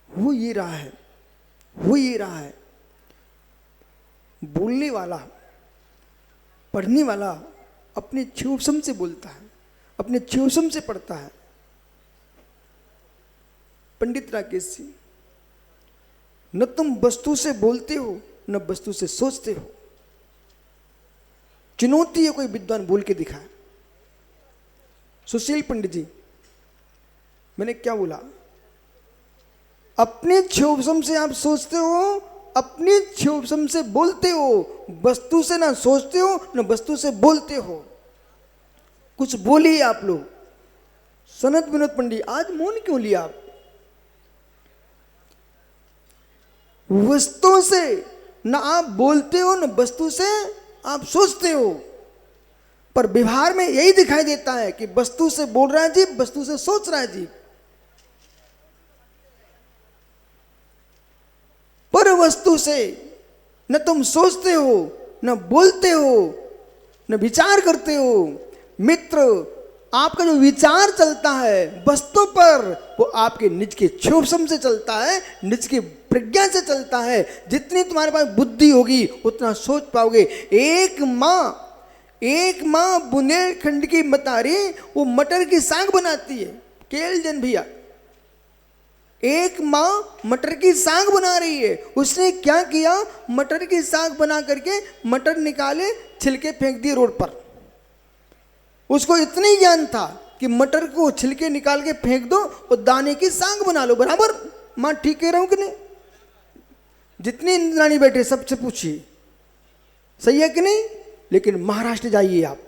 हो ये रहा है, हो ये रहा है। बोलने वाला, पढ़ने वाला अपने क्षोभसम से बोलता है, अपने क्षोभसम से पढ़ता है। पंडित राकेश जी, न तुम वस्तु से बोलते हो न वस्तु से सोचते हो। चुनौती है कोई विद्वान बोल के दिखाए। सुशील पंडित जी, मैंने क्या बोला? अपने क्षोभसम से आप सोचते हो, अपने क्षोभसम से बोलते हो। वस्तु से ना सोचते हो न वस्तु से बोलते हो। कुछ बोलिए आप लोग। सनत विनोद पंडित, आज मौन क्यों लिया आप? वस्तु से न आप बोलते हो न वस्तु से आप सोचते हो। पर व्यवहार में यही दिखाई देता है कि वस्तु से बोल रहा है जीव, वस्तु से सोच रहा है जीव। पर वस्तु से न तुम सोचते हो, न बोलते हो, न विचार करते हो। मित्र, आपका जो विचार चलता है वस्तु पर, वो आपके निज के क्षोभसम से चलता है, निज की प्रज्ञा से चलता है। जितनी तुम्हारे पास बुद्धि होगी उतना सोच पाओगे। एक माँ बुंदेलखंड की मतारी वो मटर की साग बनाती है। केल जन भैया, एक माँ मटर की साग बना रही है। उसने क्या किया? मटर की साग बना करके मटर निकाले, छिलके फेंक दिए रोड पर। उसको इतना ही ज्ञान था कि मटर को छिलके निकाल के फेंक दो और दाने की साग बना लो। बराबर माँ ठीक कह रहा हूं कि नहीं? जितने इंद्राणी बैठे सबसे पूछिए, सही है कि नहीं? लेकिन महाराष्ट्र जाइए आप,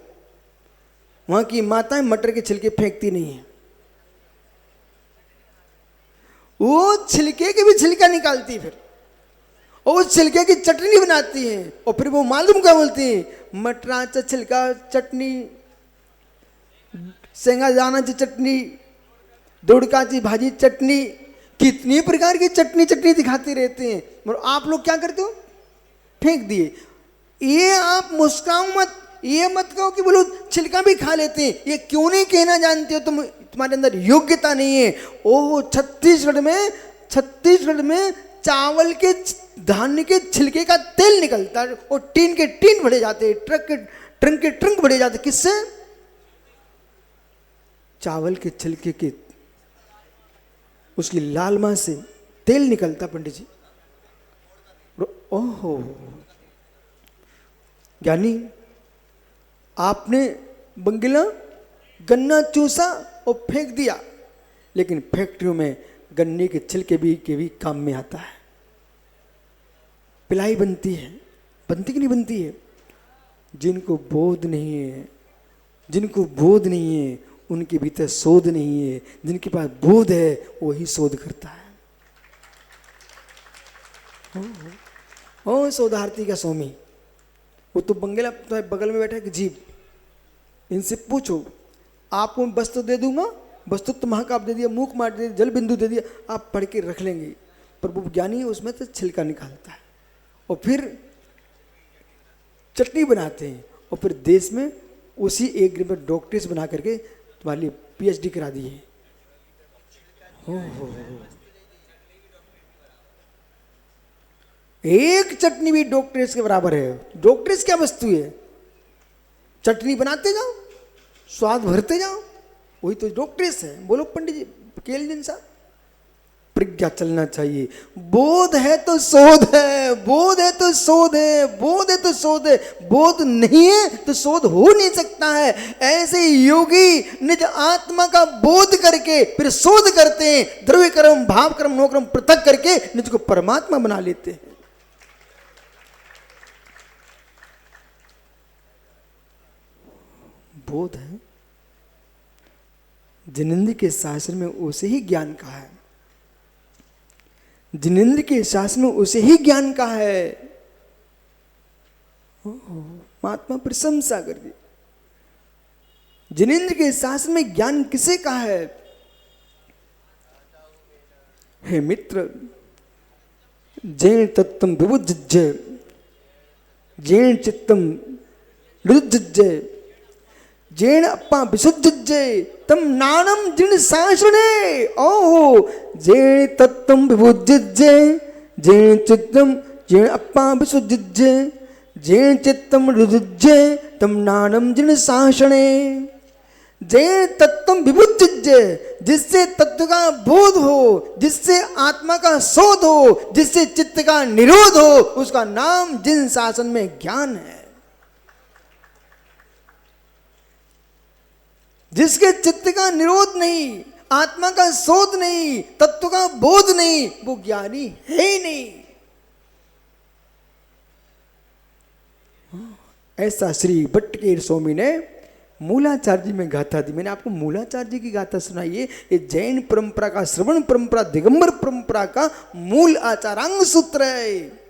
वहां की माताएं मटर के छिलके फेंकती नहीं है। वो छिलके के भी छिलका निकालती फिर, और उस छिलके की चटनी बनाती है। और फिर वो मालूम क्या बोलती है? मटराचा छिलका चटनी, शेंगादानाची चटनी, दोड़काची भाजी चटनी, कितनी प्रकार की चटनी दिखाते रहते हैं। और आप लोग क्या करते हो? फेंक दिए। ये आप मुस्कुराओ मत, ये मत कहो कि बोलो छिलका भी खा लेते हैं। ये क्यों नहीं कहना जानते हो? तुम्हारे अंदर योग्यता नहीं है। ओ छत्तीसगढ़ में चावल के धान्य के छिलके का तेल निकलता है और टीन के टीन भरे जाते हैं, ट्रक के ट्रंक भरे जाते हैं। किससे? चावल के छिलके के, उसकी लालमा से तेल निकलता पंडित जी। ओहो ज्ञानी, आपने बंगिला गन्ना चूसा और फेंक दिया, लेकिन फैक्ट्रियों में गन्ने के छिलके के भी काम में आता है। पिलाई बनती है, बनती कि नहीं बनती है? जिनको बोध नहीं है, जिनको बोध नहीं है उनके भीतर शोध नहीं है। जिनके पास बोध है वही शोध करता है। ओ शोधार्थी का स्वामी, वो तो बंगला तुम्हारे बगल में बैठा है कि जीव, इनसे पूछो, आपको मैं वस्त्र दे दूंगा, वस्तु तो महाकाव्य दे दिया, मूक मार दे दिया, जल बिंदु दे दिया, आप पढ़ के रख लेंगे। पर वो ज्ञानी है उसमें तो छिलका निकालता है और फिर चटनी बनाते हैं और फिर देश में उसी एक दिन में डॉक्टरेट बना करके तुम्हारे लिए पीएचडी करा दी है। हो। एक चटनी भी डॉक्टरेट के बराबर है। डॉक्टरेट क्या वस्तु है? चटनी बनाते जाओ, स्वाद भरते जाओ, वही तो डॉक्टरेट है। बोलो पंडित जी, केल दिन साहब, प्रज्ञा चलना चाहिए। बोध है तो शोध है, बोध है तो शोध है, बोध है तो शोध है, बोध नहीं है तो शोध हो नहीं सकता है। ऐसे योगी निज आत्मा का बोध करके फिर शोध करते हैं, द्रव्य कर्म, भाव कर्म, नो कर्म पृथक करके निज को परमात्मा बना लेते हैं। बोध है। जिनेंद्र के शास्त्र में उसे ही ज्ञान कहा है, जिनेंद्र के शास्त्र में उसे ही ज्ञान कहा है। महात्मा प्रशंसा कर दी। जिनेंद्र के शास्त्र में ज्ञान किसे कहा है? हे मित्र, जैन तत्तम विभुज्य, जैन चित्तम विरुज्य, जैन अपा विशुद्धज्य तम नानम जिन शासने। ओहो, जैन तत्तम विभुज्य, जैन चित्तम, जैन अपा विशुद्धज्य, जैन चित्तम विरुज्य तम नानम जिन शासने। जैन तत्तम विभुज्य, जिससे तत्व का बोध हो, जिससे आत्मा का शोध हो, जिससे चित्त का निरोध हो, उसका नाम जिन शासन में ज्ञान है। जिसके चित्त का निरोध नहीं, आत्मा का शोध नहीं, तत्व का बोध नहीं, वो ज्ञानी है ही नहीं। ऐसा श्री भट्टकेर स्वामी ने मूलाचार्य जी में गाथा दी। मैंने आपको मूलाचार्य जी की गाथा सुनाई है। ये जैन परंपरा का, श्रवण परंपरा, दिगंबर परंपरा का मूल आचारांग सूत्र है।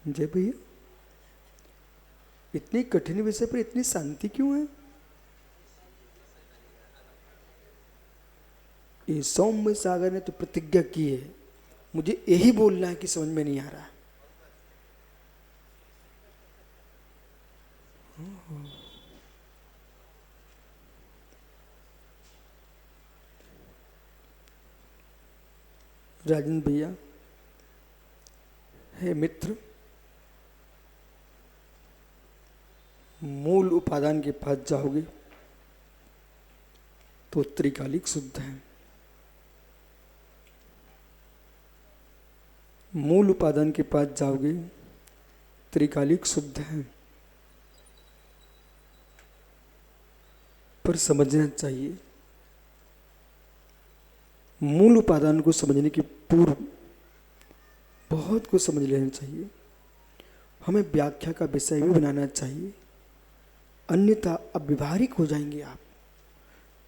जय भैया, इतनी कठिन विषय पर इतनी शांति क्यों है? ये सौम्य सागर ने तो प्रतिज्ञा की है, मुझे यही बोलना है कि समझ में नहीं आ रहा। राजेंद्र भैया, हे मित्र, मूल उपादान के पास जाओगे तो त्रिकालिक शुद्ध है। मूल उपादान के पास जाओगे त्रिकालिक शुद्ध है। पर समझना चाहिए, मूल उपादान को समझने के पूर्व बहुत कुछ समझ लेना चाहिए। हमें व्याख्या का विषय भी बनाना चाहिए, अन्यथा अब व्यवहारिक हो जाएंगे आप।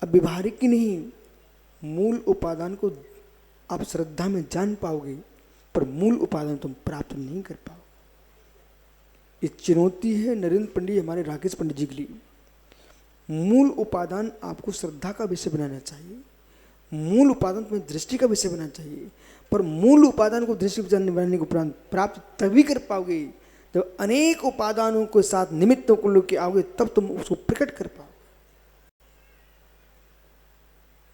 अब व्यवहारिक ही नहीं, मूल उपादान को आप श्रद्धा में जान पाओगे पर मूल उपादान तुम प्राप्त नहीं कर पाओगे। ये चुनौती है नरेंद्र पंडित, हमारे राकेश पंडित जी के लिए। मूल उपादान आपको श्रद्धा का विषय बनाना चाहिए, मूल उपादान तुम्हें दृष्टि का विषय बनाना चाहिए। पर मूल उपादान को दृष्टि बनाने को प्राप्त तभी कर पाओगे जब अनेक उपादानों के साथ निमित्तों को लेके आओगे, तब तुम उसको प्रकट कर पाओ।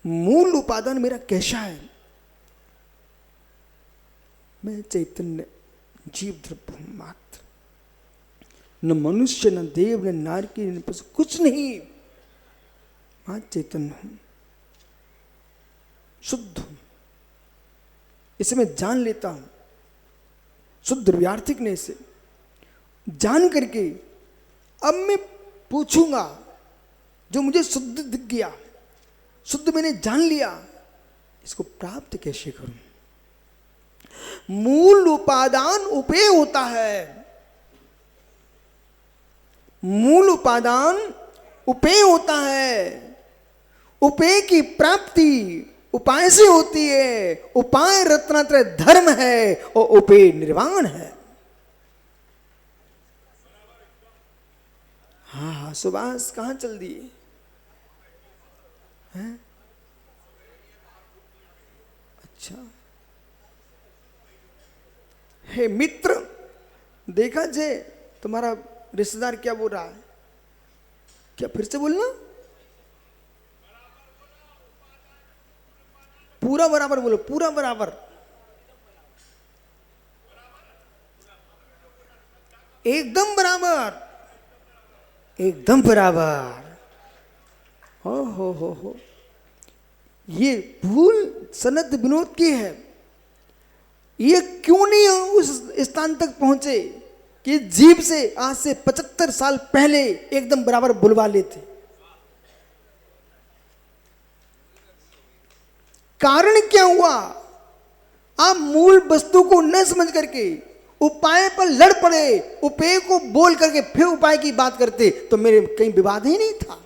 मूल उपादान मेरा कैसा है? मैं चैतन्य जीव द्रव्य मात्र, न मनुष्य, न देव, न नारकी, न पशु, कुछ नहीं। मैं चैतन्य हूं, शुद्ध हूं। इसे मैं जान लेता हूं शुद्ध द्रव्यार्थिक ने से जान करके अब मैं पूछूंगा, जो मुझे शुद्ध दिख गया, शुद्ध मैंने जान लिया, इसको प्राप्त कैसे करूं? मूल उपादान उपेय होता है। मूल उपादान उपेय होता है। उपेय की प्राप्ति उपाय से होती है। उपाय रत्नात्रय धर्म है और उपेय निर्वाण है। हाँ हाँ, सुभाष कहाँ चल दिए हैं? अच्छा, हे मित्र, देखा जे तुम्हारा रिश्तेदार क्या बोल रहा है? क्या फिर से बोलना? पूरा बराबर बोलो, पूरा बराबर। एकदम बराबर, एकदम बराबर। हो, ये भूल सनत विनोद की है। ये क्यों नहीं उस स्थान तक पहुंचे कि जीभ से आज से 75 साल पहले एकदम बराबर बुलवा लेते? कारण क्या हुआ? आप मूल वस्तु को न समझ करके उपाय पर लड़ पड़े। उपाय को बोल करके फिर उपाय की बात करते तो मेरे कहीं विवाद ही नहीं था।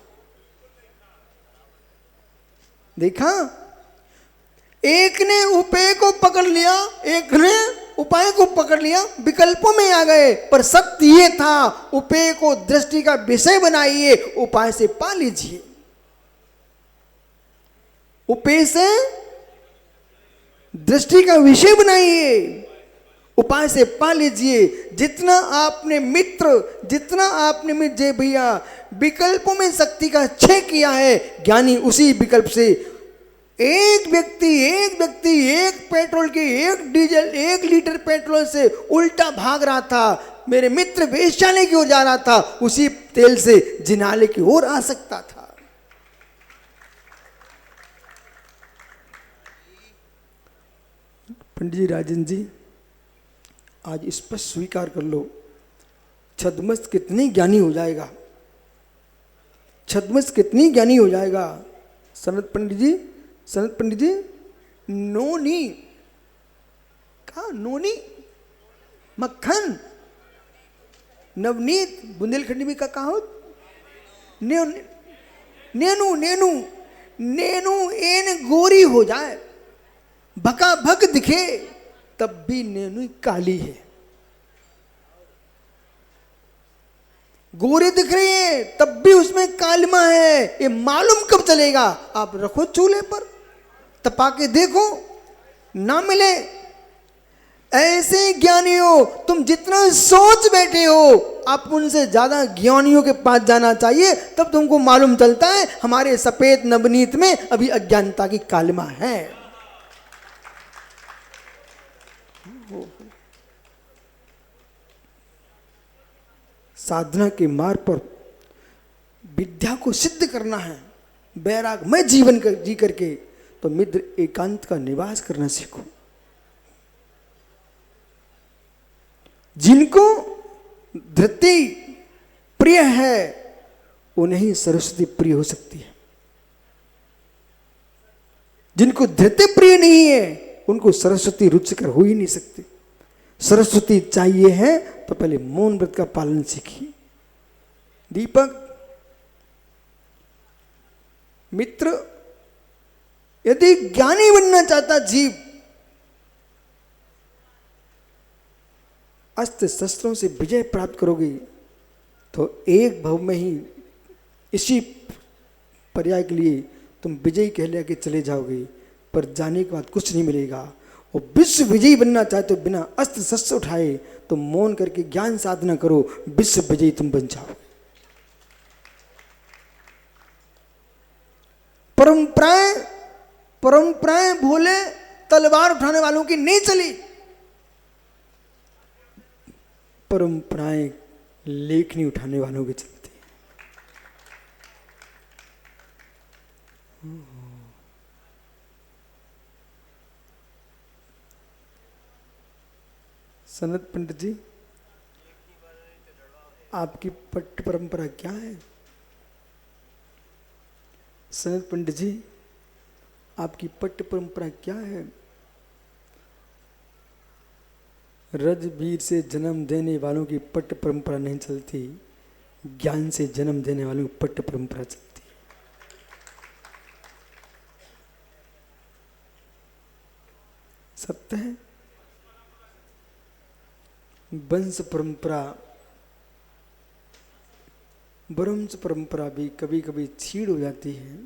देखा, एक ने उपाय को पकड़ लिया, एक ने उपाय को पकड़ लिया, विकल्पों में आ गए। पर सत्य ये था, उपाय को दृष्टि का विषय बनाइए, उपाय से पा लीजिए। उपाय से दृष्टि का विषय बनाइए, उपाय से पा लीजिए। जितना आपने मित्र भैया विकल्पों में शक्ति का क्षय किया है, ज्ञानी उसी विकल्प से एक व्यक्ति एक पेट्रोल की, एक डीजल, 1 लीटर पेट्रोल से उल्टा भाग रहा था। मेरे मित्र वेश्यालय की ओर जा रहा था, उसी तेल से जिनालय की ओर आ सकता था। पंडित जी, राजन जी, आज स्पष्ट स्वीकार कर लो, छद्मस्त कितनी ज्ञानी हो जाएगा, छद्मस्त कितनी ज्ञानी हो जाएगा। सनत पंडित जी, नोनी, कहा नोनी, मक्खन, नवनीत, बुंदेलखंडी में का कहा, नेनू एन गोरी हो जाए, भका भक दिखे, तब भी नेनू काली है। गोरी दिख रही है तब भी उसमें कालिमा है, ये मालूम कब चलेगा? आप रखो चूल्हे पर, तपा के देखो, ना मिले। ऐसे ज्ञानी हो तुम, जितना सोच बैठे हो, आप उनसे ज्यादा ज्ञानियों के पास जाना चाहिए, तब तुमको मालूम चलता है हमारे सफेद नवनीत में अभी अज्ञानता की कालिमा है। साधना के मार्ग पर विद्या को सिद्ध करना है, वैरागमय जीवन जी करके, तो मित्र एकांत का निवास करना सीखो। जिनको धृति प्रिय है उन्हें सरस्वती प्रिय हो सकती है। जिनको धृति प्रिय नहीं है उनको सरस्वती रुचिकर हो ही नहीं सकती। सरस्वती चाहिए है तो पहले मौन व्रत का पालन सीखिए। दीपक, मित्र, यदि ज्ञानी बनना चाहता जीव अस्त्र शस्त्रों से विजय प्राप्त करोगे तो एक भव में ही इसी पर्याय के लिए तुम विजयी कह लिया कि चले जाओगे, पर जाने के बाद कुछ नहीं मिलेगा। और विश्व विजयी बनना चाहे तो बिना अस्त्र शस्त्र उठाए तुम मौन करके ज्ञान साधना करो, विश्व विजयी तुम बन जाओ। परंपराएं भोले तलवार उठाने वालों की नहीं चली, परंपराएं लेखनी उठाने वालों की चलती। सनत पंडित जी, आपकी पट्ट परंपरा क्या है? सनत पंडित जी, आपकी पट्ट परंपरा क्या है? रजबीर से जन्म देने वालों की पट्ट परंपरा नहीं चलती, ज्ञान से जन्म देने वालों की पट्ट परंपरा चलती। सत्य है। वंश परंपरा भी कभी कभी छीड़ हो जाती है,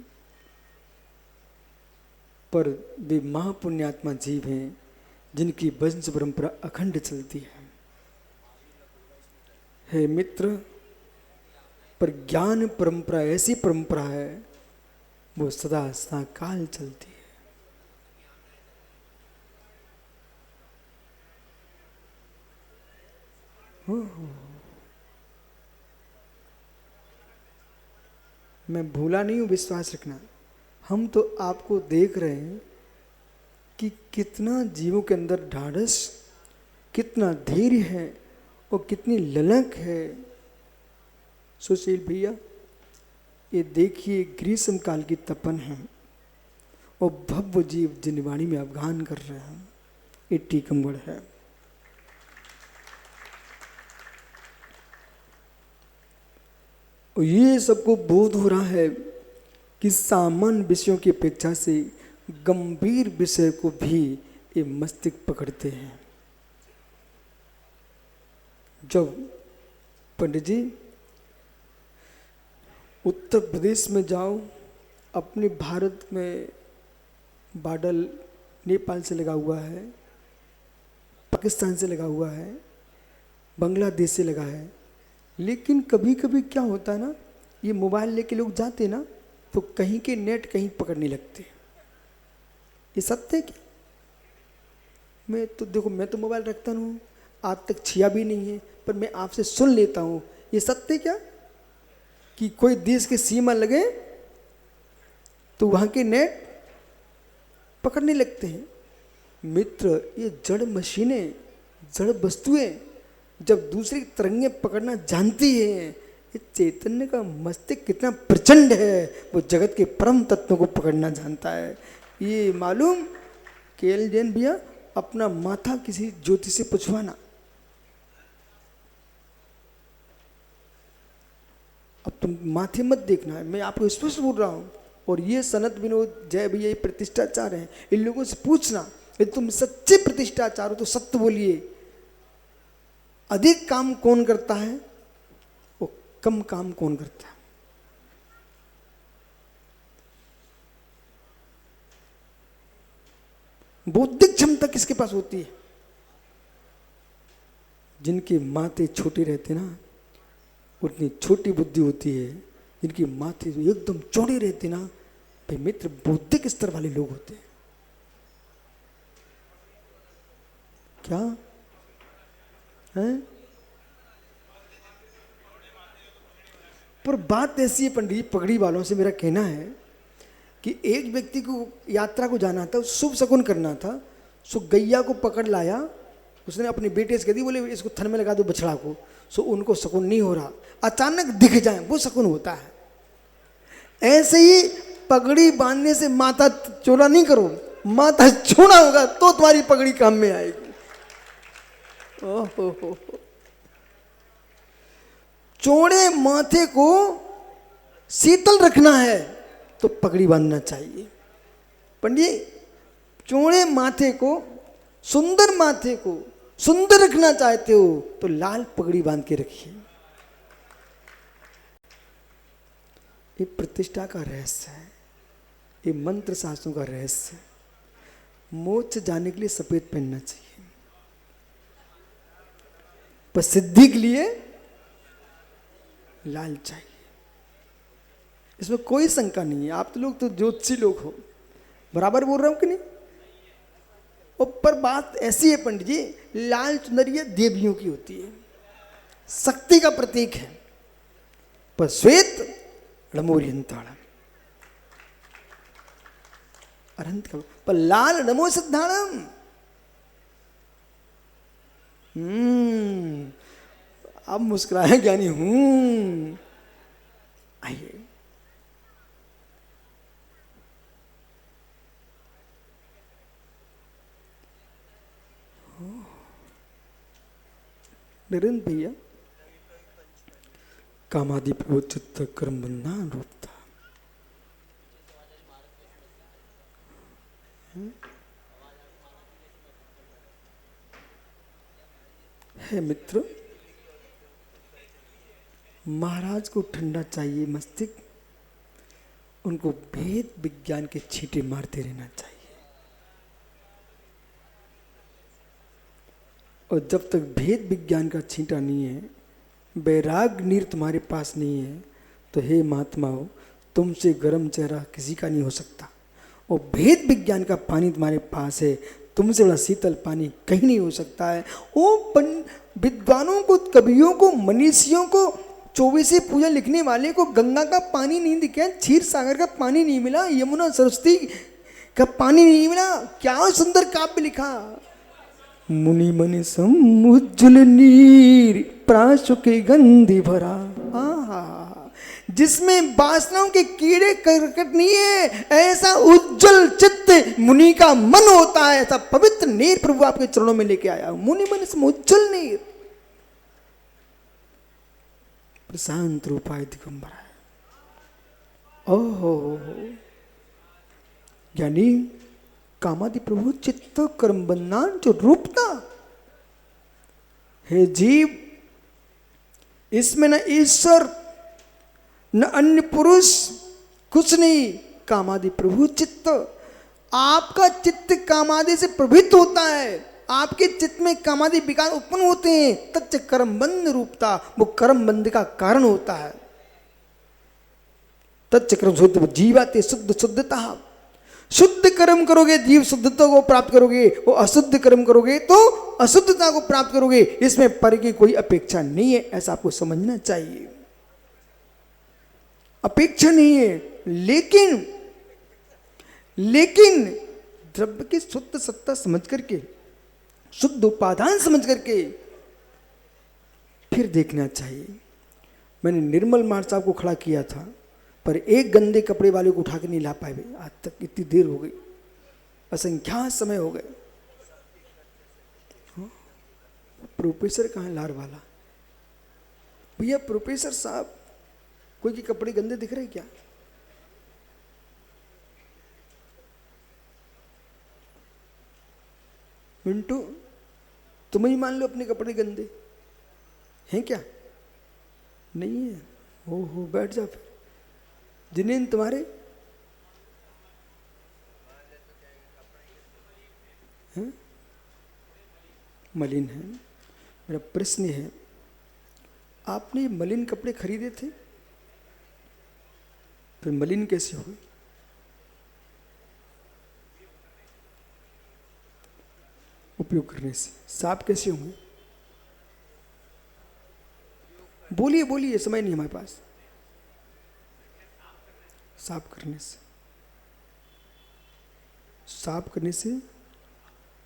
पर वे महापुण्यात्मा जीव हैं जिनकी वंश परंपरा अखंड चलती है। हे मित्र, पर ज्ञान परंपरा ऐसी परंपरा है वो सदा काल चलती है। मैं भूला नहीं हूं, विश्वास रखना। हम तो आपको देख रहे हैं कि कितना जीवों के अंदर ढाढ़स, कितना धैर्य है और कितनी ललक है। सुशील भैया, ये देखिए ग्रीष्म काल की तपन है और भव्य जीव जिनवाणी में अवगान कर रहे हैं। ये टीकमगढ़ है। और ये सबको बोध हो रहा है कि सामान्य विषयों की अपेक्षा से गंभीर विषय को भी ये मस्तिष्क पकड़ते हैं। जब पंडित जी उत्तर प्रदेश में जाओ, अपने भारत में बादल नेपाल से लगा हुआ है, पाकिस्तान से लगा हुआ है, बांग्लादेश से लगा है, लेकिन कभी कभी क्या होता है ना, ये मोबाइल लेके लोग जाते ना तो कहीं के नेट कहीं पकड़ने लगते। ये सत्य है क्या? मैं तो देखो, मैं तो मोबाइल रखता हूँ, आज तक छिया भी नहीं है, पर मैं आपसे सुन लेता हूँ। ये सत्य है क्या कि कोई देश की सीमा लगे तो वहाँ के नेट पकड़ने लगते हैं? मित्र, ये जड़ मशीनें, जड़ वस्तुएं जब दूसरी तरंगे पकड़ना जानती है, ये चैतन्य का मस्तिष्क कितना प्रचंड है, वो जगत के परम तत्वों को पकड़ना जानता है। ये मालूम केएल जैन भैया, अपना माथा किसी ज्योतिष से पूछवाना। अब तुम माथे मत देखना है, मैं आपको स्पष्ट बोल रहा हूँ। और ये सनत विनोद जय भैया, ये प्रतिष्ठाचार हैं, इन लोगों से पूछना, यदि तुम सच्चे प्रतिष्ठाचार हो तो सत्य बोलिए। अधिक काम कौन करता है वो कम काम कौन करता है? बौद्धिक क्षमता किसके पास होती है? जिनके माथे छोटे रहते ना, उतनी छोटी बुद्धि होती है। जिनकी माथे एकदम चौड़े रहते ना, भाई मित्र, बौद्धिक स्तर वाले लोग होते हैं। क्या है? पर बात ऐसी है पंडित जी, पगड़ी वालों से मेरा कहना है कि एक व्यक्ति को यात्रा को जाना था, शुभ शकुन करना था, सो गैया को पकड़ लाया, उसने अपने बेटे से कह दी, बोले इसको थन में लगा दो बछड़ा को। सो उनको शकुन नहीं हो रहा, अचानक दिख जाए वो शकुन होता है। ऐसे ही पगड़ी बांधने से माथा चौड़ा नहीं करो, माथा चौड़ा होगा तो तुम्हारी पगड़ी काम में आएगी। ओहो, चौड़े माथे को शीतल रखना है तो पगड़ी बांधना चाहिए। पंडित, चौड़े माथे को, सुंदर माथे को सुंदर रखना चाहते हो तो लाल पगड़ी बांध के रखिए। ये प्रतिष्ठा का रहस्य है, ये मंत्र शास्त्रों का रहस्य है। मोक्ष जाने के लिए सफेद पहनना चाहिए, पर सिद्धि के लिए लाल चाहिए। इसमें कोई शंका नहीं है। आप तो लोग तो ज्योतिषी लोग हो, बराबर बोल रहा हूं कि नहीं? पर बात ऐसी है पंडित जी, लाल चुनरिया देवियों की होती है, शक्ति का प्रतीक है, पर श्वेत णमोरियंताड़म अरंत का, पर लाल नमो सिद्धाणम। अब मुस्कुराए ज्ञानी। आइए, नरेंद्र भैया, कामादि प्रवचित कर्म बंधन रूप था। है मित्र, महाराज को ठंडा चाहिए मस्तिष्क, उनको भेद विज्ञान के छींटे मारते रहना चाहिए। और जब तक भेद विज्ञान का छींटा नहीं है, वैराग नीर तुम्हारे पास नहीं है, तो हे महात्माओं, तुमसे गर्म चेहरा किसी का नहीं हो सकता। और भेद विज्ञान का पानी तुम्हारे पास है, तुमसे बड़ा शीतल पानी कहीं नहीं हो सकता है। वो विद्वानों को, कवियों को, मनीषियों को, 24 पूजा लिखने वाले को गंगा का पानी नहीं दिखा, क्षीर सागर का पानी नहीं मिला, यमुना सरस्वती का पानी नहीं मिला। क्या सुंदर काव्य लिखा, मुनि मन सम उज्जवल नीर प्राशु के गंधि भरा। आहा, जिसमें वासनाओं के कीड़े करकट नहीं है, ऐसा उज्जवल चित्त मुनि का मन होता है। ऐसा पवित्र नीर प्रभु आपके चरणों में लेके आया। मुनि मन सम उज्जवल नीर, प्रशांत रूपाय दिगंबर है। ओहो, यानी कामादि प्रभु चित्त कर्म बंधन जो रूपता हे जीव, इसमें न ईश्वर न अन्य पुरुष, कुछ नहीं, कामादि प्रभु चित्त। आपका चित्त कामादि से प्रभावित होता है, आपके चित्त में कामादि विकार उत्पन्न होते हैं, तच्च कर्मबंध रूपता, वो कर्मबंध का कारण होता है। तच्च कर्म शुद्ध जीवाते शुद्ध शुद्धता, शुद्ध कर्म करोगे जीव शुद्धता को प्राप्त करोगे, वो अशुद्ध कर्म करोगे तो अशुद्धता को प्राप्त करोगे। इसमें पर की कोई अपेक्षा नहीं है, ऐसा आपको समझना चाहिए। अपेक्षा नहीं है, लेकिन द्रव्य की शुद्ध सत्ता समझ करके, शुद्ध उपादान समझ करके फिर देखना चाहिए। मैंने निर्मल मार साहब को खड़ा किया था, पर एक गंदे कपड़े वाले को उठा के नहीं ला पाए। आज तक इतनी देर हो गई, असंख्या समय हो गए। प्रोफेसर कहाँ है लार वाला? भैया प्रोफेसर साहब, कोई के कपड़े गंदे दिख रहे क्या? मिंटू, तुम ही मान लो अपने कपड़े गंदे हैं क्या? नहीं है। हो बैठ जा फिर। जिन्हें तुम्हारे हैं? मलिन है। मेरा प्रश्न है, आपने मलिन कपड़े खरीदे थे, फिर मलिन कैसे हो गए? उपयोग करने से साफ कैसे होंगे? बोलिए बोलिए, समय नहीं हमारे पास। साफ करने से, साफ करने से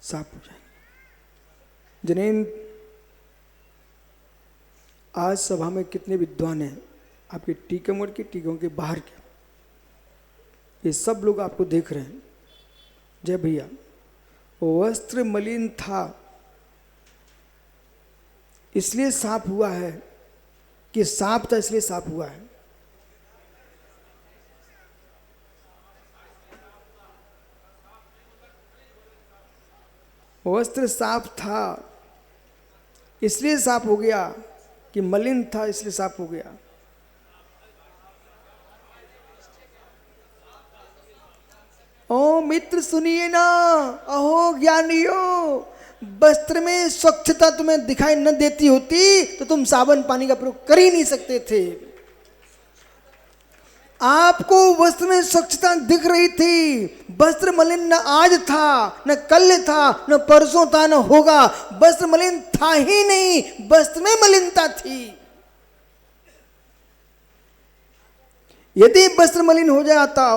साफ हो जाएंगे। जिन्हें आज सभा में कितने विद्वान हैं, आपके टीकमगढ़ के, टीकों के बाहर के, ये सब लोग आपको देख रहे हैं। जय भैया, वस्त्र मलिन था इसलिए साफ हुआ है कि साफ था इसलिए साफ हुआ है? वस्त्र साफ था इसलिए साफ हो गया कि मलिन था इसलिए साफ हो गया? ओ मित्र सुनिए ना, अहो ज्ञानियों, वस्त्र में स्वच्छता तुम्हें दिखाई न देती होती तो तुम साबुन पानी का प्रयोग कर ही नहीं सकते थे। आपको वस्त्र में स्वच्छता दिख रही थी। वस्त्र मलिन न आज था, न कल था, न परसों था, न होगा। वस्त्र मलिन था ही नहीं, वस्त्र में मलिनता थी। यदि वस्त्र मलिन हो जाता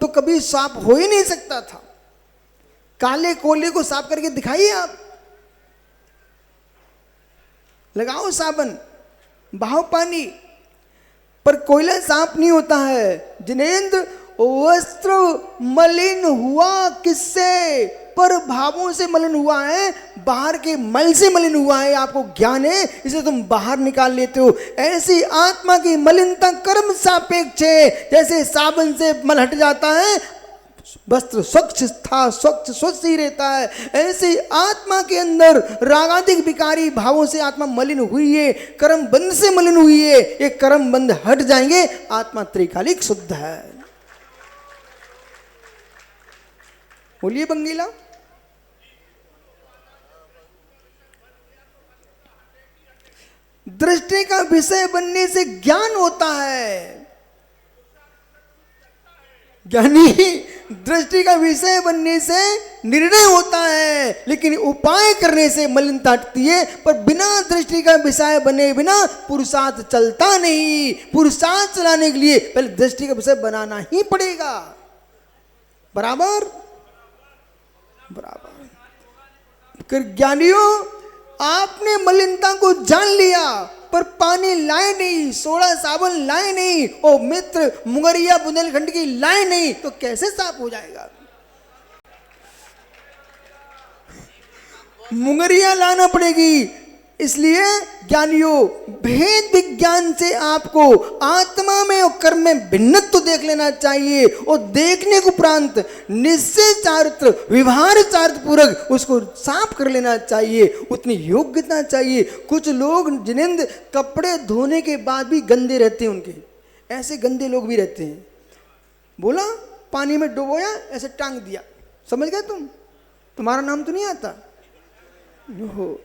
तो कभी साफ हो ही नहीं सकता था। काले कोयले को साफ करके दिखाइए आप, लगाओ साबुन, बहाओ पानी, पर कोयला साफ नहीं होता है। जिनेंद्र, वस्त्र मलिन हुआ किससे? पर भावों से मलिन हुआ है, बाहर के मल से मलिन हुआ है। आपको ज्ञान है, इसे तुम बाहर निकाल लेते हो। ऐसी आत्मा की मलिनता कर्म सापेक्ष है। जैसे साबुन से मल हट जाता है, वस्त्र स्वच्छ था, स्वच्छ ही रहता है, ऐसे आत्मा के अंदर रागादिक विकारी भावों से आत्मा मलिन हुई है, कर्म बंध से मलिन हुई है। ये कर्म बंध हट जाएंगे, आत्मा त्रिकालिक शुद्ध है। बोलिए बंगीला। दृष्टि का विषय बनने से ज्ञान होता है। ज्ञानी दृष्टि का विषय बनने से निर्णय होता है, लेकिन उपाय करने से मलिनता हटती है। पर बिना दृष्टि का विषय बने बिना पुरुषार्थ चलता नहीं। पुरुषार्थ चलाने के लिए पहले दृष्टि का विषय बनाना ही पड़ेगा। बराबर बराबर। ज्ञानियों, आपने मलिनता को जान लिया पर पानी लाए नहीं, सोडा साबुन लाए नहीं, ओ मित्र मुंगरिया बुंदेलखंड की लाए नहीं, तो कैसे साफ हो जाएगा? मुंगरिया लाना पड़ेगी। इसलिए ज्ञानियों, भेद विज्ञान से आपको आत्मा में और कर्म में भिन्नत्व तो देख लेना चाहिए, और देखने को उपरांत निश्चय चारित्र व्यवहार चारित्र पूर्वक उसको साफ कर लेना चाहिए। उतनी योग्यता चाहिए। कुछ लोग जिनेंद्र कपड़े धोने के बाद भी गंदे रहते हैं, उनके ऐसे गंदे लोग भी रहते हैं। बोला पानी में डुबोया, ऐसे टांग दिया, समझ गए तुम? तुम्हारा नाम तो नहीं आता हो।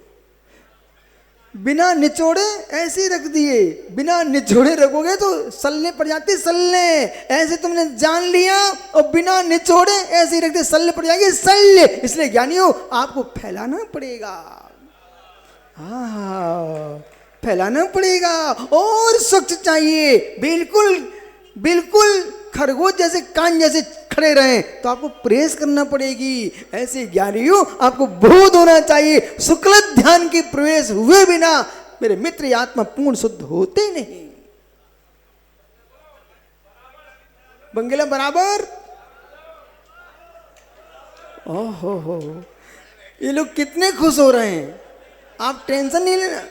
बिना निचोड़े ऐसे ही रख दिए, बिना निचोड़े रखोगे तो सल्ले पड़ जाती, सल्ले। ऐसे तुमने जान लिया और बिना निचोड़े ऐसे ही रख दे, सल्ले पड़ जाएगी, सल्ले। इसलिए ज्ञानियों, आपको फैलाना पड़ेगा। फैलाना पड़ेगा और स्वच्छ चाहिए। बिल्कुल बिल्कुल खरगोश जैसे, कान जैसे खड़े रहें, तो आपको प्रेस करना पड़ेगी। ऐसे ज्ञानियों, आपको बोध होना चाहिए। शुक्ल ध्यान के प्रवेश हुए बिना मेरे मित्र ये आत्मा पूर्ण शुद्ध होते नहीं। बंगला बराबर। ओहो हो, ये लोग कितने खुश हो रहे हैं, आप टेंशन नहीं लेना।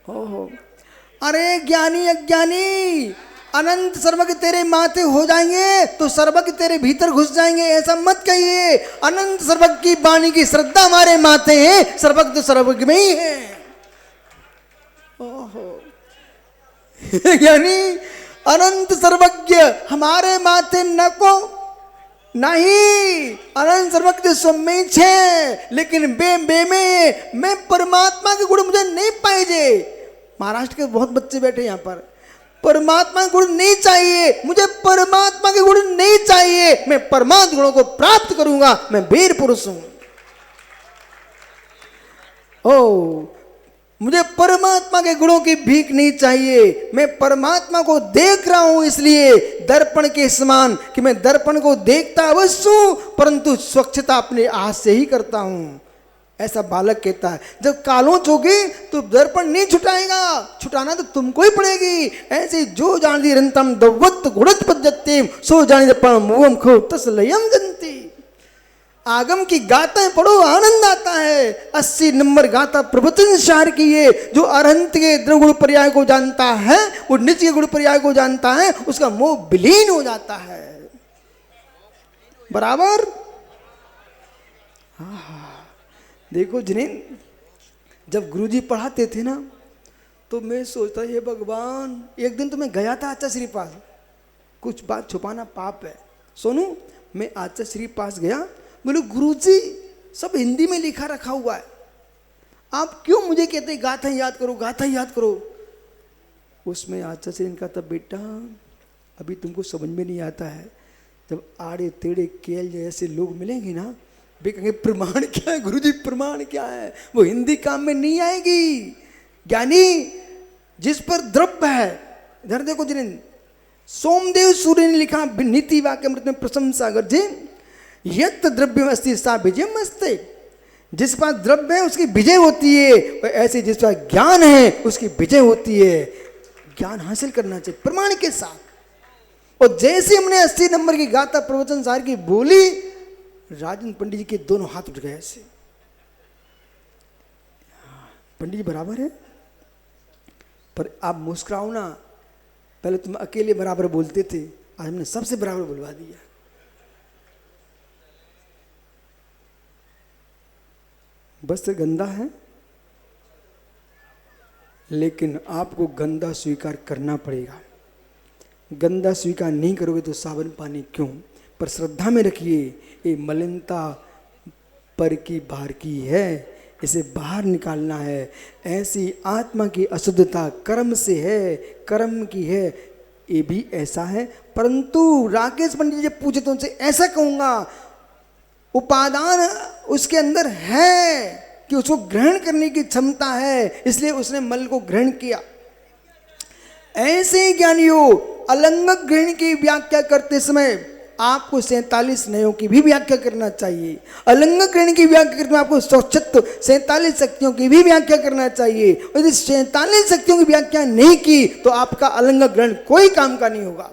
ओहो, अरे ज्ञानी अज्ञानी, अनंत सर्वज्ञ तेरे माथे हो जाएंगे तो सर्वज्ञ तेरे भीतर घुस जाएंगे, ऐसा मत कहिए। अनंत सर्वज्ञ की वाणी की श्रद्धा हमारे माथे है, सर्वज्ञ तो सर्वज्ञ में ही है। ओहो ज्ञानी, अनंत सर्वज्ञ हमारे माथे नको नहीं, अनंत सर्वज्ञ स्वमें छे, लेकिन बे में मैं परमात्मा के गुण मुझे नहीं पाइजे। महाराष्ट्र के बहुत बच्चे बैठे यहाँ पर, परमात्मा के गुण नहीं चाहिए मुझे, परमात्मा के गुण नहीं चाहिए, मैं परमात्मा गुणों को प्राप्त करूंगा, मैं वीर पुरुष हूं। ओ, मुझे परमात्मा के गुणों की भीख नहीं चाहिए, मैं परमात्मा को देख रहा हूं, इसलिए दर्पण के समान कि मैं दर्पण को देखता अवश्य हूं, परंतु स्वच्छता अपने हाथ से ही करता हूं। ऐसा बालक कहता है। जब कालोच होगी तो दर्पण नहीं छुटाएगा, छुटाना तो तुमको ही पड़ेगी। ऐसे जो जानी रंतम दवत गुणत पद्धति सो जानी मुवम खो तसलयम जंती। आगम की गाताएं पढ़ो, आनंद आता है। 80 नंबर गाथा प्रवचन सार की है। जो अरहंत के द्रगुण पर्याय को जानता है, वो निज के गुण पर्याय को जानता है, उसका मोह विलीन हो जाता है। बराबर। देखो जिन्हें जब गुरुजी पढ़ाते थे ना, तो मैं सोचता ये भगवान, एक दिन तो मैं गया था आचार्य श्री पास, कुछ बात छुपाना पाप है। सोनू, मैं आचार्य श्री पास गया, बोले गुरुजी सब हिंदी में लिखा रखा हुआ है, आप क्यों मुझे कहते गाथा याद करो, गाथा याद करो। उसमें आचार्य श्री ने कहा था, बेटा अभी तुमको समझ में नहीं आता है, जब आड़े तेड़े केल जैसे लोग मिलेंगे ना, वे कहेंगे प्रमाण क्या है गुरुजी, प्रमाण क्या है, वो हिंदी काम में नहीं आएगी। ज्ञानी जिस पर द्रव्य है, इधर देखो जिन सोमदेव सूर्य ने लिखा नीति वाक्य अमृत में प्रशंसा गर्जे, यत द्रव्य अस्ति सा विजय मस्ते। जिस पास द्रव्य है उसकी विजय होती है, और ऐसे जिस पास ज्ञान है उसकी विजय होती है। ज्ञान हासिल करना चाहिए प्रमाण के साथ। और जैसे हमने 80 नंबर की गाथा प्रवचन सार की बोली, राजन पंडित जी के दोनों हाथ उठ गए ऐसे। पंडित जी बराबर है, पर आप मुस्कुराओ ना, पहले तुम अकेले बराबर बोलते थे, आज हमने सबसे बराबर बुलवा दिया। वस्त्र गंदा है, लेकिन आपको गंदा स्वीकार करना पड़ेगा। गंदा स्वीकार नहीं करोगे तो साबुन पानी क्यों, पर श्रद्धा में रखिए, ये मलिनता पर की बाहर की है, इसे बाहर निकालना है। ऐसी आत्मा की अशुद्धता कर्म से है, कर्म की है, ये भी ऐसा है। परंतु राकेश पंडित जी पूछे तो उनसे ऐसा कहूँगा, उपादान उसके अंदर है कि उसको ग्रहण करने की क्षमता है, इसलिए उसने मल को ग्रहण किया। ऐसे ही ज्ञानियों अलंग ग्रहण की व्याख्या करते समय आपको 47 नयों की भी व्याख्या करना चाहिए। अलंग ग्रहण की व्याख्या करते आपको स्वच्छत्व 47 शक्तियों की भी व्याख्या करना चाहिए। और यदि 47 शक्तियों की व्याख्या नहीं की तो आपका अलंग ग्रहण कोई काम का नहीं होगा।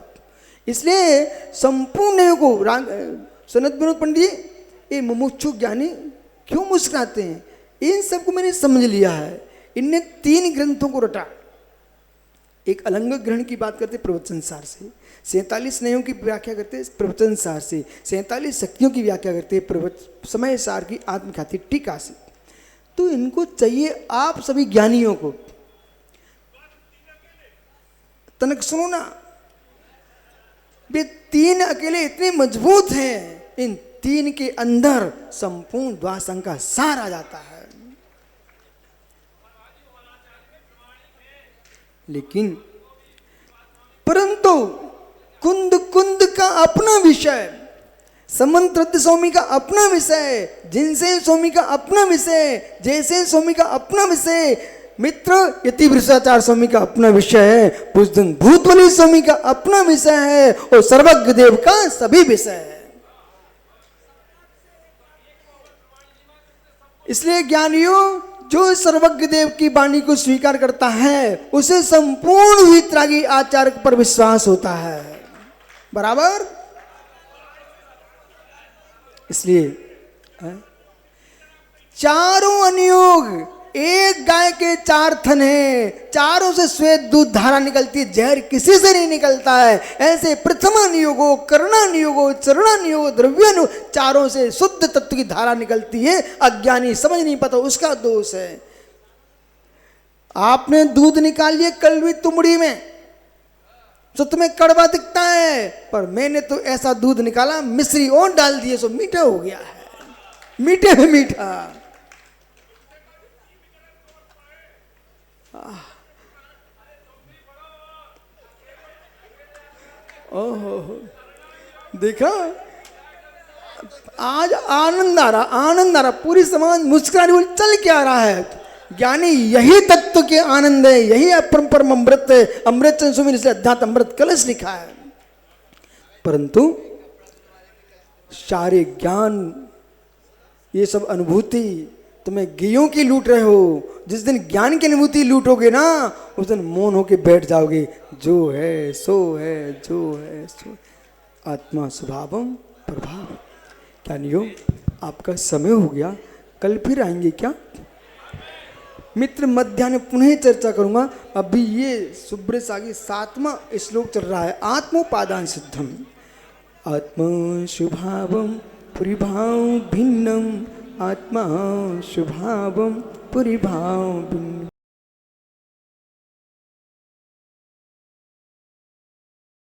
इसलिए संपूर्ण नयों को सनत विनोद पंडित जी, ये मुमुक्षु ज्ञानी क्यों मुस्कुराते हैं, इन सबको मैंने समझ लिया है। इनने 3 ग्रंथों को रटा। एक अलंग ग्रहण की बात करते प्रवचन सार से, 47 नयों की व्याख्या करते प्रवचन सार से, 47 शक्तियों की व्याख्या करते समय सार की आत्मख्याति टीका से। तो इनको चाहिए आप सभी ज्ञानियों को, तनक सुनो ना, वे 3 अकेले इतने मजबूत हैं, इन 3 के अंदर संपूर्ण द्वासंग का सार आ जाता है। लेकिन परंतु कुंद कुंद का अपना विषय, समंत्र स्वामी का अपना विषय, जिनसे स्वामी का अपना विषय, जैसे स्वामी का अपना विषय, मित्र यति भ्रष्टाचार स्वामी का अपना विषय है, पुष्टन भूतवली स्वामी का अपना विषय है, और सर्वज्ञ देव का सभी विषय है। इसलिए ज्ञानियों, जो सर्वज्ञ देव की वाणी को स्वीकार करता है उसे संपूर्ण वितरागी आचार्य पर विश्वास होता है, बराबर। इसलिए चारों अनुयोग, एक गाय के 4 थन हैं, चारों से श्वेत दूध धारा निकलती है, जहर किसी से नहीं निकलता है। ऐसे प्रथमा नियोगो, कर्णा नियोगो, चरणा नियोगो, द्रव्य, चारों से शुद्ध तत्व की धारा निकलती है। अज्ञानी समझ नहीं पाता, उसका दोष है। आपने दूध निकाल लिया कलवी तुमड़ी में, तो तुम्हें कड़वा दिखता है, पर मैंने तो ऐसा दूध निकाला, मिश्री और डाल दिए, सो मीठा हो गया है, मीठे में मीठा। ओहो, देखा, आज आनंद आ रहा, आनंद आ रहा, पूरी समाज मुस्कुरा रही, चल क्या रहा है। ज्ञानी यही तत्व के आनंद है, यही अपरम अमृत है। अमृत चंद सुमिर, इसलिए अध्यात्म अमृत कलश लिखा है। परंतु सारे ज्ञान, ये सब अनुभूति तुम्हें गेयों की लूट रहे हो। जिस दिन ज्ञान की अनुभूति लूटोगे ना, उस दिन मौन होके बैठ जाओगे। जो है सो है, जो है सो। आत्मा स्वभावम प्रभाव। ज्ञानियों, आपका समय हो गया, कल फिर आएंगे क्या मित्र? मध्याह्न पुनः चर्चा करूंगा। अभी ये सुब्रत सागी 7वां श्लोक चल रहा है, आत्मोपादान सिद्धम। आत्मा शुभावम परिभाव भिन्नम, आत्मा शुभावम परिभाव भिन्न।